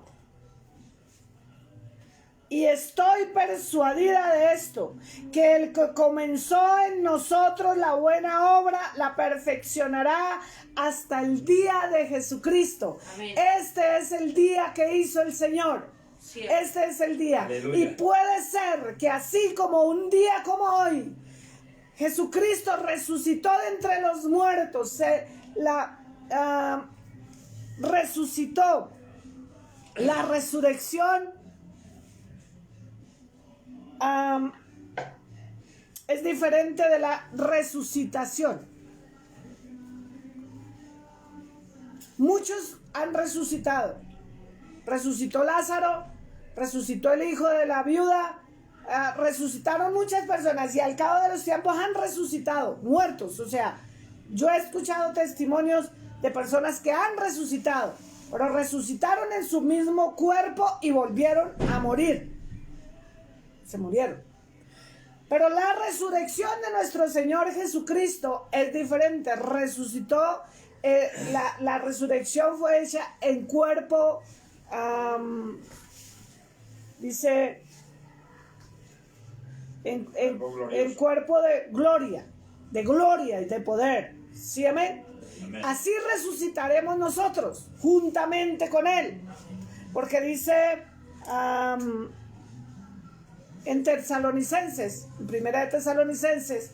y estoy persuadida de esto, que el que comenzó en nosotros la buena obra la perfeccionará hasta el día de Jesucristo. Amén. Este es el día que hizo el Señor. Cierto. Este es el día. Aleluya. Y puede ser que así como un día como hoy Jesucristo resucitó de entre los muertos, resucitó. La resurrección es diferente de la resucitación. Muchos han resucitado. Resucitó Lázaro, resucitó el hijo de la viuda, resucitaron muchas personas y al cabo de los tiempos han resucitado, muertos. O sea, yo he escuchado testimonios de personas que han resucitado, pero resucitaron en su mismo cuerpo y volvieron a morir. Se murieron. Pero la resurrección de nuestro Señor Jesucristo es diferente. Resucitó, la resurrección fue hecha en cuerpo, dice, en cuerpo de gloria y de poder. ¿Sí, amén? Amén. Así resucitaremos nosotros, juntamente con Él. Porque dice en Tesalonicenses, en Primera de Tesalonicenses,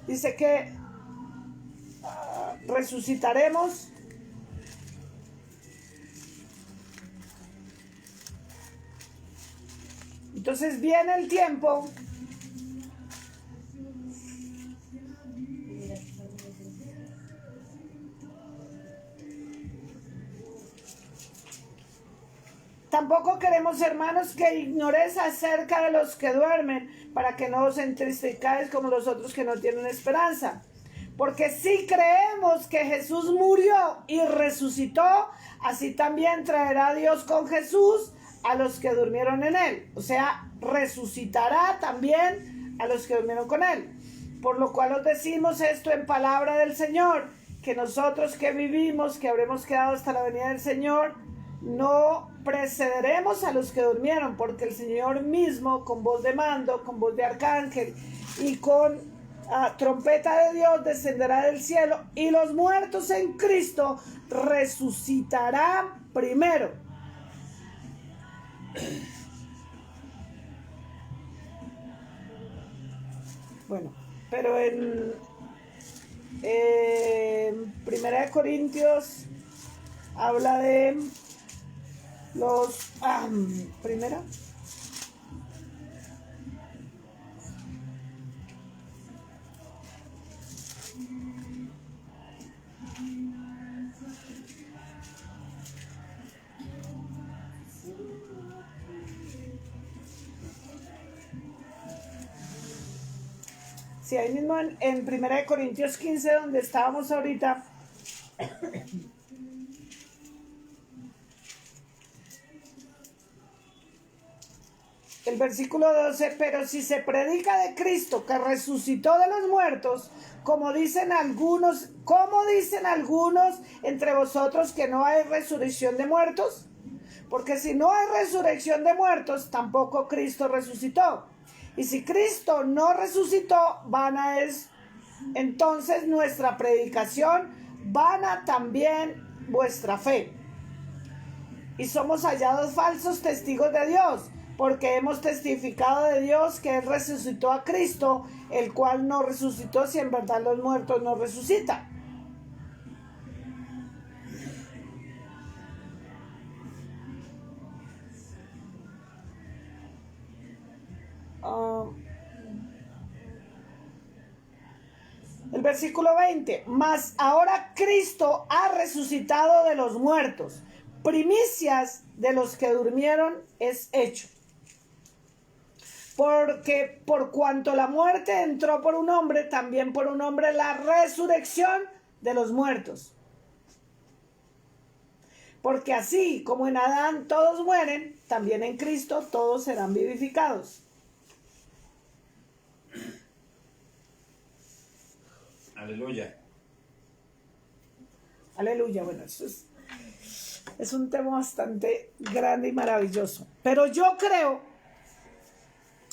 dice que resucitaremos entonces viene el tiempo Tampoco queremos, hermanos, que ignoréis acerca de los que duermen, para que no os entristezcáis como los otros que no tienen esperanza. Porque si creemos que Jesús murió y resucitó, así también traerá Dios con Jesús a los que durmieron en Él. O sea, resucitará también a los que durmieron con Él. Por lo cual os decimos esto en palabra del Señor, que nosotros que vivimos, que habremos quedado hasta la venida del Señor, no precederemos a los que durmieron, porque el Señor mismo, con voz de mando, con voz de arcángel y con trompeta de Dios, descenderá del cielo, y los muertos en Cristo resucitarán primero. Bueno, pero en Primera de Corintios habla de los primera Sí, ahí mismo en 1 Corintios 15, donde estábamos ahorita. El versículo 12, pero si se predica de Cristo que resucitó de los muertos, como dicen algunos entre vosotros que no hay resurrección de muertos? Porque si no hay resurrección de muertos, tampoco Cristo resucitó. Y si Cristo no resucitó, vana es entonces nuestra predicación, vana también vuestra fe. Y somos hallados falsos testigos de Dios, porque hemos testificado de Dios que Él resucitó a Cristo, el cual no resucitó si en verdad los muertos no resucitan. El versículo 20, mas ahora Cristo ha resucitado de los muertos, primicias de los que durmieron es hecho. Porque por cuanto la muerte entró por un hombre, también por un hombre la resurrección de los muertos. Porque así como en Adán todos mueren, también en Cristo todos serán vivificados. Aleluya. Aleluya. Bueno, eso es un tema bastante grande y maravilloso. Pero yo creo,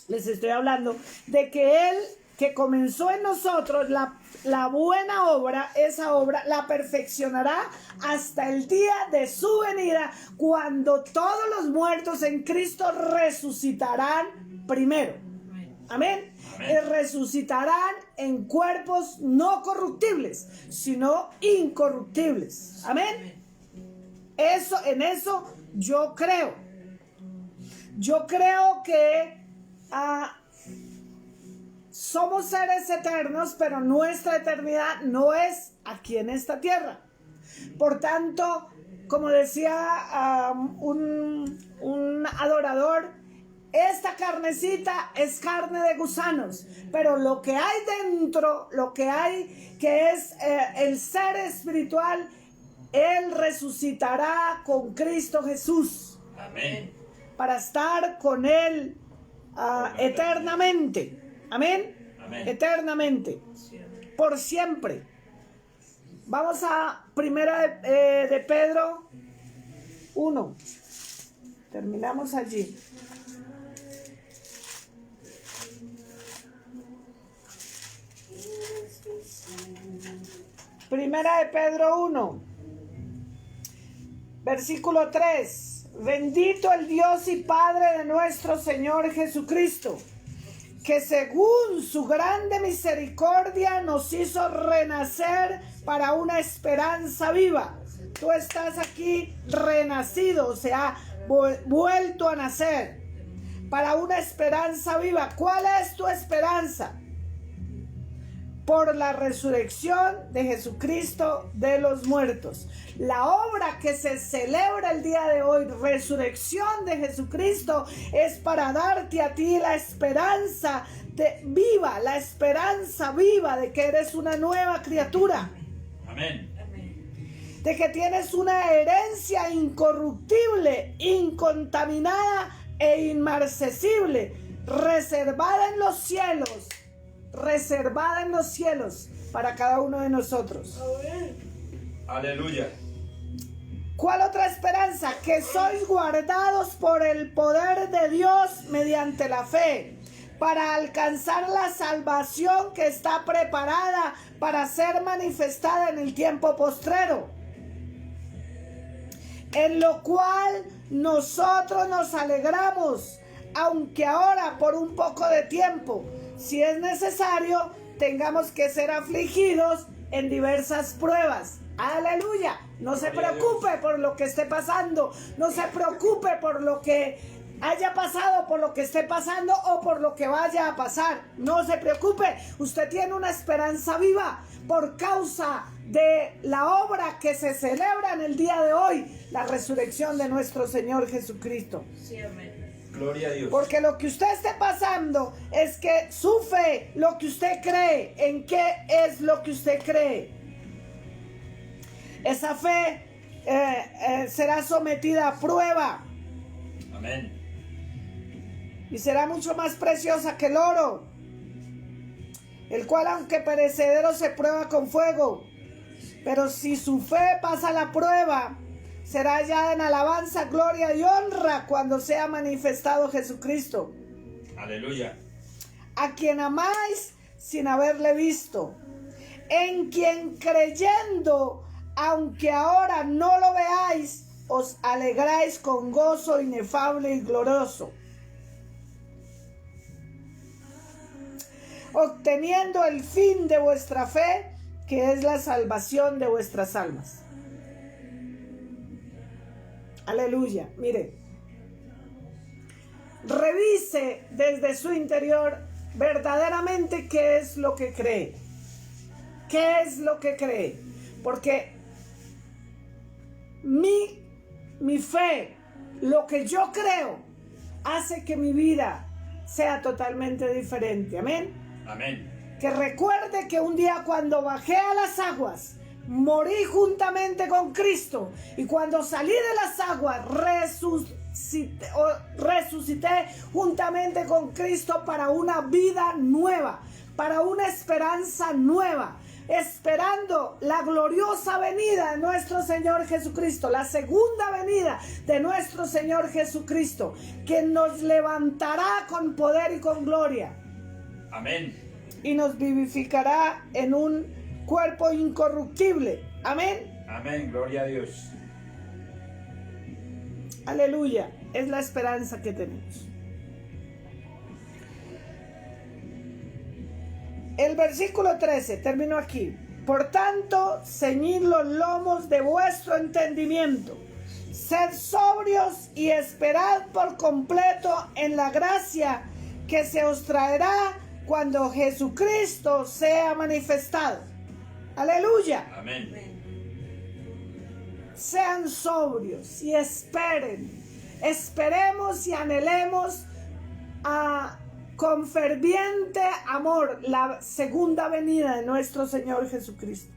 les estoy hablando, de que Él que comenzó en nosotros la buena obra, esa obra la perfeccionará hasta el día de su venida, cuando todos los muertos en Cristo resucitarán primero. Amén. Y resucitarán en cuerpos no corruptibles, sino incorruptibles. Amén. En eso yo creo. Yo creo que somos seres eternos, pero nuestra eternidad no es aquí en esta tierra. Por tanto, como decía un adorador, esta carnecita es carne de gusanos, pero lo que hay dentro, lo que hay que es el ser espiritual, Él resucitará con Cristo Jesús. Amén. Para estar con Él eternamente. Amén. Amén. Eternamente. Por siempre. Vamos a primera de Pedro 1. Terminamos allí. Primera de Pedro 1, versículo 3. Bendito el Dios y Padre de nuestro Señor Jesucristo, que según su grande misericordia nos hizo renacer para una esperanza viva. Tú estás aquí renacido, o sea, vuelto a nacer para una esperanza viva. ¿Cuál es tu esperanza? Por la resurrección de Jesucristo de los muertos. La obra que se celebra el día de hoy, resurrección de Jesucristo, es para darte a ti la esperanza viva, la esperanza viva de que eres una nueva criatura. Amén. De que tienes una herencia incorruptible, incontaminada e inmarcesible, reservada en los cielos. Reservada en los cielos para cada uno de nosotros. Aleluya. ¿Cuál otra esperanza? Que sois guardados por el poder de Dios mediante la fe, para alcanzar la salvación que está preparada para ser manifestada en el tiempo postrero, en lo cual nosotros nos alegramos, aunque ahora por un poco de tiempo, si es necesario, tengamos que ser afligidos en diversas pruebas. Aleluya. No se preocupe por lo que esté pasando. No se preocupe por lo que haya pasado, por lo que esté pasando o por lo que vaya a pasar. No se preocupe. Usted tiene una esperanza viva por causa de la obra que se celebra en el día de hoy, la resurrección de nuestro Señor Jesucristo. Sí, amén. gloria a Dios. Porque lo que usted esté pasando es que su fe, lo que usted cree, en qué es lo que usted cree. Esa fe será sometida a prueba. Amén. Y será mucho más preciosa que el oro, el cual aunque perecedero se prueba con fuego. Pero si su fe pasa la prueba, será hallada en alabanza, gloria y honra cuando sea manifestado Jesucristo, Aleluya. a quien amáis sin haberle visto, en quien creyendo, aunque ahora no lo veáis, os alegráis con gozo inefable y glorioso, obteniendo el fin de vuestra fe, que es la salvación de vuestras almas. Aleluya. Mire, revise desde su interior verdaderamente qué es lo que cree. ¿Qué es lo que cree? Porque mi fe, lo que yo creo, hace que mi vida sea totalmente diferente. Amén. Amén. Que recuerde que un día cuando bajé a las aguas, morí juntamente con Cristo, y cuando salí de las aguas resucité juntamente con Cristo para una vida nueva, para una esperanza nueva, esperando la gloriosa venida de nuestro Señor Jesucristo, la segunda venida de nuestro Señor Jesucristo, que nos levantará con poder y con gloria. Amén. Y nos vivificará en un cuerpo incorruptible. Amén. Amén. Gloria a Dios. Aleluya. Es la esperanza que tenemos. El versículo 13, termino aquí. Por tanto, ceñid los lomos de vuestro entendimiento. Sed sobrios y esperad por completo en la gracia que se os traerá cuando Jesucristo sea manifestado. Aleluya. Amén. Sean sobrios y esperen. Esperemos y anhelemos con ferviente amor la segunda venida de nuestro Señor Jesucristo.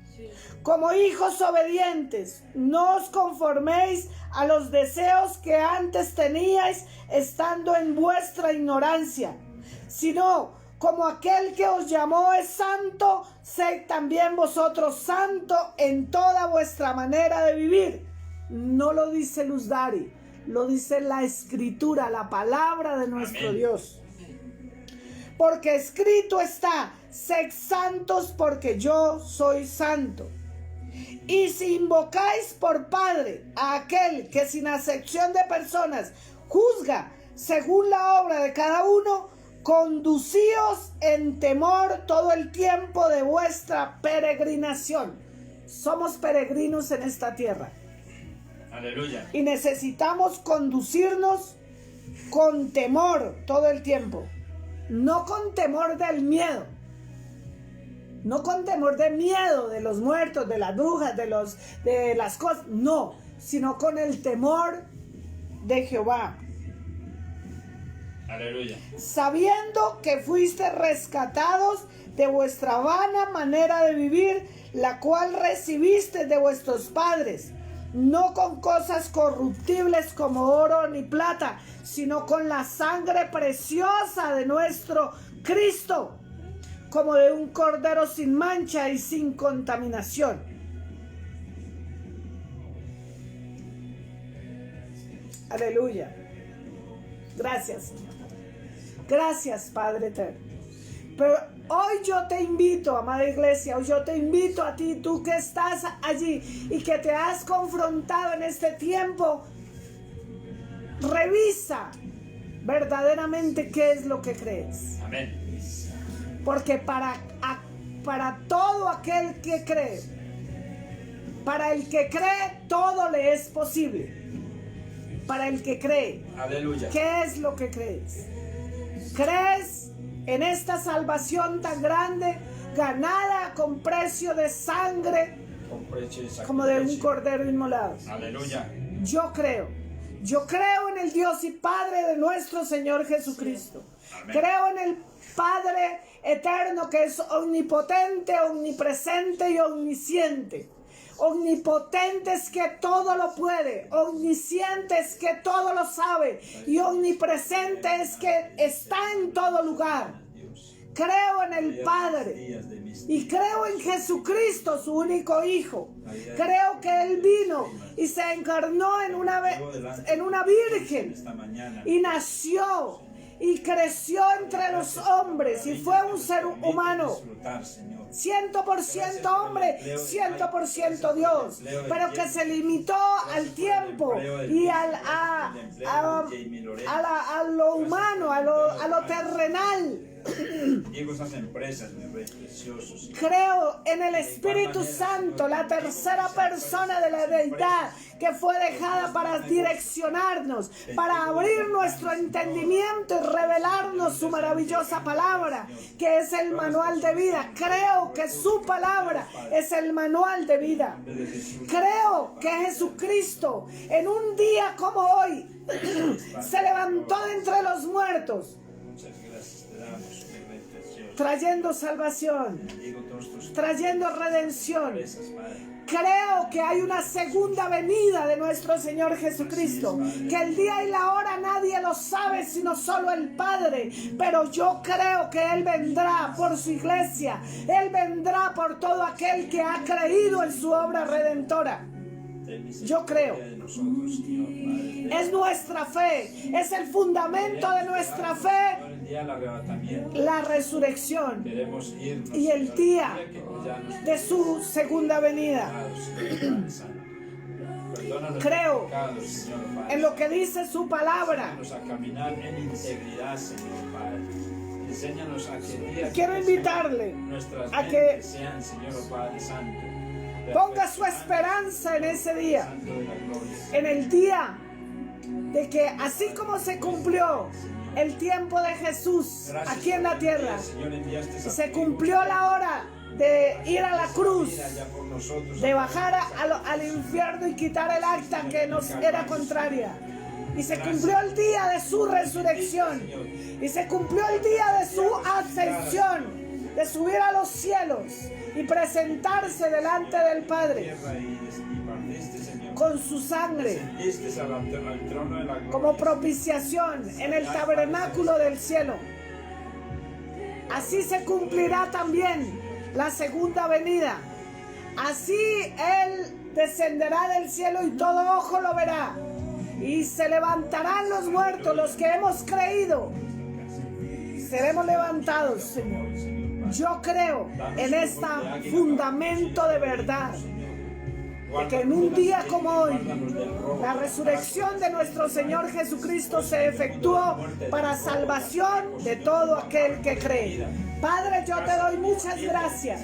Como hijos obedientes, no os conforméis a los deseos que antes teníais estando en vuestra ignorancia, sino como aquel que os llamó es santo, sed también vosotros santos en toda vuestra manera de vivir. No lo dice Luz Dari, lo dice la Escritura, la palabra de nuestro Amén. Dios. Porque escrito está, sed santos porque yo soy santo. Y si invocáis por Padre a aquel que sin acepción de personas juzga según la obra de cada uno, conducíos en temor todo el tiempo de vuestra peregrinación. Somos peregrinos en esta tierra. Aleluya. Y necesitamos conducirnos con temor todo el tiempo. No con temor del miedo. No con temor de miedo de los muertos, de las brujas, de las cosas. No, sino con el temor de Jehová. Aleluya. Sabiendo que fuiste rescatados de vuestra vana manera de vivir, la cual recibiste de vuestros padres, no con cosas corruptibles como oro ni plata, sino con la sangre preciosa de nuestro Cristo, como de un cordero sin mancha y sin contaminación. Aleluya. Gracias, Señor. Gracias, Padre eterno. Pero hoy yo te invito, amada iglesia, hoy yo te invito a ti, tú que estás allí y que te has confrontado en este tiempo, revisa verdaderamente qué es lo que crees. Amén. Porque para todo aquel que cree, para el que cree, todo le es posible. Para el que cree. Aleluya. ¿Qué es lo que crees? ¿Crees en esta salvación tan grande, ganada con precio de sangre, Con precio y como de un sacrificio. cordero inmolado? Aleluya. Yo creo. Yo creo en el Dios y Padre de nuestro Señor Jesucristo. Amén. Creo en el Padre eterno que es omnipotente, omnipresente y omnisciente. Omnipotente es que todo lo puede, omnisciente es que todo lo sabe y omnipresente es que está en todo lugar. Creo en el Padre y creo en Jesucristo, su único Hijo. Creo que Él vino y se encarnó en una virgen Esta mañana. y nació y creció entre los hombres y fue un ser humano. Disfrutar, Señor. 100% hombre, 100% Dios, pero que se limitó al tiempo y a lo humano, a lo terrenal. Digo esas empresas, mi rey precioso. Señor. Creo en el Espíritu Santo, la tercera persona de la deidad que fue dejada para direccionarnos, para abrir nuestro entendimiento y revelarnos su maravillosa palabra, que es el manual de vida. Creo que su palabra es el manual de vida. Creo que Jesucristo en un día como hoy se levantó de entre los muertos, Muchas gracias te damos, mi rey precioso. trayendo salvación, Bendigo todos tus trayendo redención. empresas, Padre. Creo que hay una segunda venida de nuestro Señor Jesucristo, que el día y la hora nadie lo sabe sino solo el Padre, pero yo creo que Él vendrá por su iglesia, Él vendrá por todo aquel que ha creído en su obra redentora. Yo creo. De nosotros, Señor, Padre. Es nuestra fe, es el fundamento de nuestra fe, El día del arrebatamiento. la resurrección Queremos irnos, y el Señor, día que ya nos de su segunda venida. Padre Santo. Perdona nuestros Creo pecados, Señor, Padre. En lo que dice su palabra. Enséñanos a caminar en integridad, Señor, Padre. Enséñanos a que día Quiero que invitarle nuestras a que mentes sean, Señor, Padre Santo. ponga su esperanza en ese día, Santo de la gloria. en el día de que así como se cumplió el tiempo de Jesús Gracias aquí en la por tierra, Señor, enviaste esa se cumplió la hora de ir a la cruz, vida ya por nosotros. de bajar al infierno y quitar el acta que nos era contraria. Y se cumplió el día de su resurrección. Y se cumplió el día de su ascensión, de subir a los cielos y presentarse delante del Padre Tierra y partiste, Señor. con su sangre Descendiste al trono de la gloria. como propiciación en el tabernáculo del cielo. Así se cumplirá también la segunda venida. Así Él descenderá del cielo y todo ojo lo verá. Y se levantarán los muertos, los que hemos creído. Seremos levantados, Señor. Yo creo en este fundamento de verdad, de que en un día como hoy, la resurrección de nuestro Señor Jesucristo se efectuó para salvación de todo aquel que cree. Padre, yo te doy muchas gracias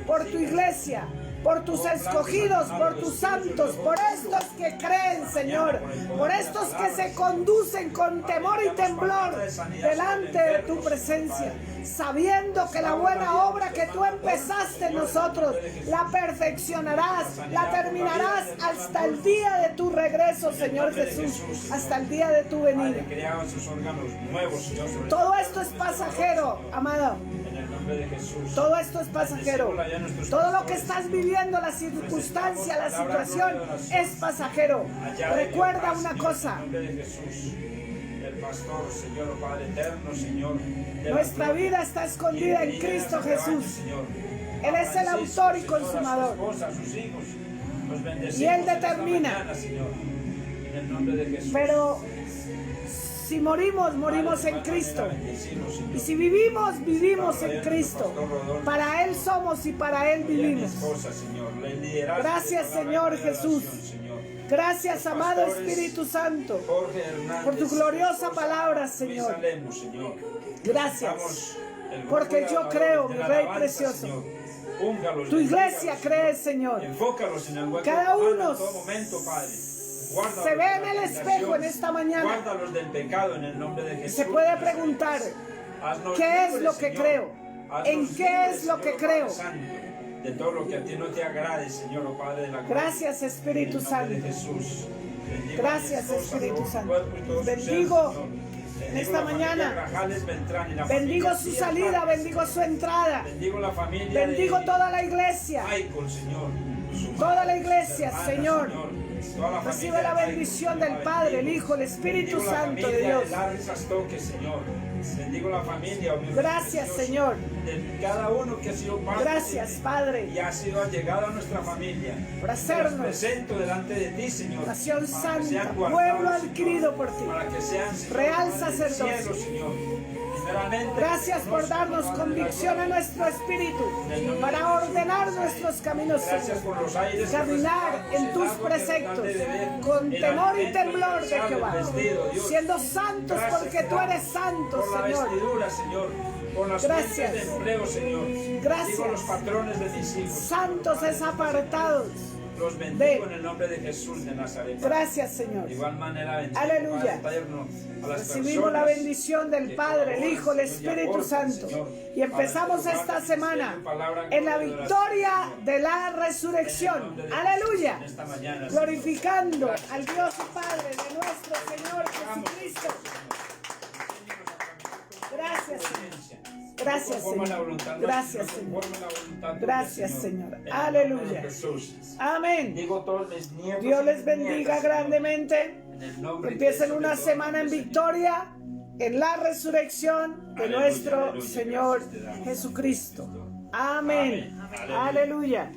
por tu iglesia, por tus escogidos, por tus santos, por estos que creen, Señor, por estos que se conducen con temor y temblor delante de tu presencia, sabiendo que la buena obra que tú empezaste en nosotros, la perfeccionarás, la terminarás hasta el día de tu regreso, Señor Jesús, hasta el día de tu venida. Creaban sus órganos nuevos, Señor, sobre Todo esto es pasajero, amado. en el nombre de Jesús. Todo esto es pasajero. Todo lo que estás viviendo, la circunstancia, la situación, es pasajero. Recuerda una cosa. En el nombre de Jesús, el pastor, Señor, Padre eterno, Señor. de Nuestra la vida está escondida en gloria, Cristo líderes de Jesús. Señor. Él es el Francisco, autor y Señor, consumador. a su esposa, a sus hijos. Los bendecimos Y Él en esta determina. mañana, Señor, en el nombre de Jesús. Pero si morimos, morimos en Cristo. Bendecimos, Señor. Y si vivimos, vivimos en Cristo. Para Él somos y para Él Y a mi vivimos. esposa, Señor, le liderazgo Gracias, de palabra Señor de revelación, Jesús. Señor. Gracias, amado Espíritu Santo, Jorge Hernández, por tu gloriosa esposa, palabra, Luisa Señor. Lemos, Señor. Gracias. Estamos el grupo Porque de yo adoradores creo, de mi la Rey alabanza, precioso. Señor. Úngalos, Tu iglesia bendígalos, cree, Señor. Enfócalos en el hueco Cada de tu mano uno en todo momento, Padre. Guárdalos se ve de en la el tentación. espejo en esta mañana. Guárdalos del pecado en el nombre de Jesús. Se puede preguntar, Haznos ¿qué es libres, lo que Señor. creo? Haznos ¿En qué libres, es lo Señor, que Padre creo? Santo, de todo lo que a ti no te agrade, Señor, oh Padre de la gloria. Gracias, Espíritu En el nombre Santo. de Jesús. Bendigo Gracias, mi esposa, Espíritu todo su Santo. cuerpo y todo su ser, Bendigo Señor. en Bendigo esta la familia mañana. Grajales Beltrán y la Bendigo familia su Díaz salida, Vargas. bendigo su entrada. Bendigo la familia Bendigo de toda la iglesia. Michael, Señor. Su Toda madre, la iglesia, su hermana, Señor. Toda la Recibe familia la de Michael, bendición Señor, del la Padre, el bendigo. Hijo, el Espíritu Bendigo la Santo de familia Dios. Larry Sastoque, Señor. Bendigo la familia, oh Dios Gracias, precioso, Señor. de cada uno que ha sido parte Gracias, de- Padre, y ha sido allegado a nuestra familia. por Los hacernos presento delante de ti, Señor. nación para que santa, sean guardados, pueblo Señor, adquirido por ti. Para que sean, Señor, Real Padre del sacerdocio. cielo, Señor. Primeramente, Gracias por conozcan, darnos Padre, la convicción a gloria. nuestro espíritu para ordenar nuestros caminos, Gracias Señor. por los aires que Caminar respiramos, en el tus agua que nos dan preceptos de beber, con el temor y alimento, temblor el de calzado, Jehová, el vestido, Dios. siendo santos Gracias, porque tú Padre, eres santo, por la Señor. vestidura, Señor, por las Gracias. fuentes de empleo, Señor. Gracias. Bendigo los patrones de mis hijos. Santos es apartados. Los bendigo en el nombre de Jesús de Nazaret. Gracias, Señor. De igual manera, bendigo, Aleluya. Padre eterno, a las Recibimos la personas bendición del que Padre, el colaboran, Hijo, el Señor, y Espíritu aportan, Santo. Señor, Y empezamos para esta llevar semana ministerio, palabra, en la gloria y victoria adoración, de la Señor. En resurrección. el nombre de Aleluya. Jesús, en esta mañana, Señor. Glorificando Gracias. al Dios y Padre de nuestro Señor Jesucristo. Gracias, Señor. Gracias, Señor. Gracias, Señor. Gracias, Señor. Aleluya. Amén. Digo todos mis nietos Dios y les mis bendiga nietas, grandemente. en el nombre Empiecen de una Jesús, semana en Señor. victoria en la resurrección de Aleluya, nuestro aleluya. Señor Gracias te damos. Jesucristo. Amén. Amén. Aleluya. Aleluya.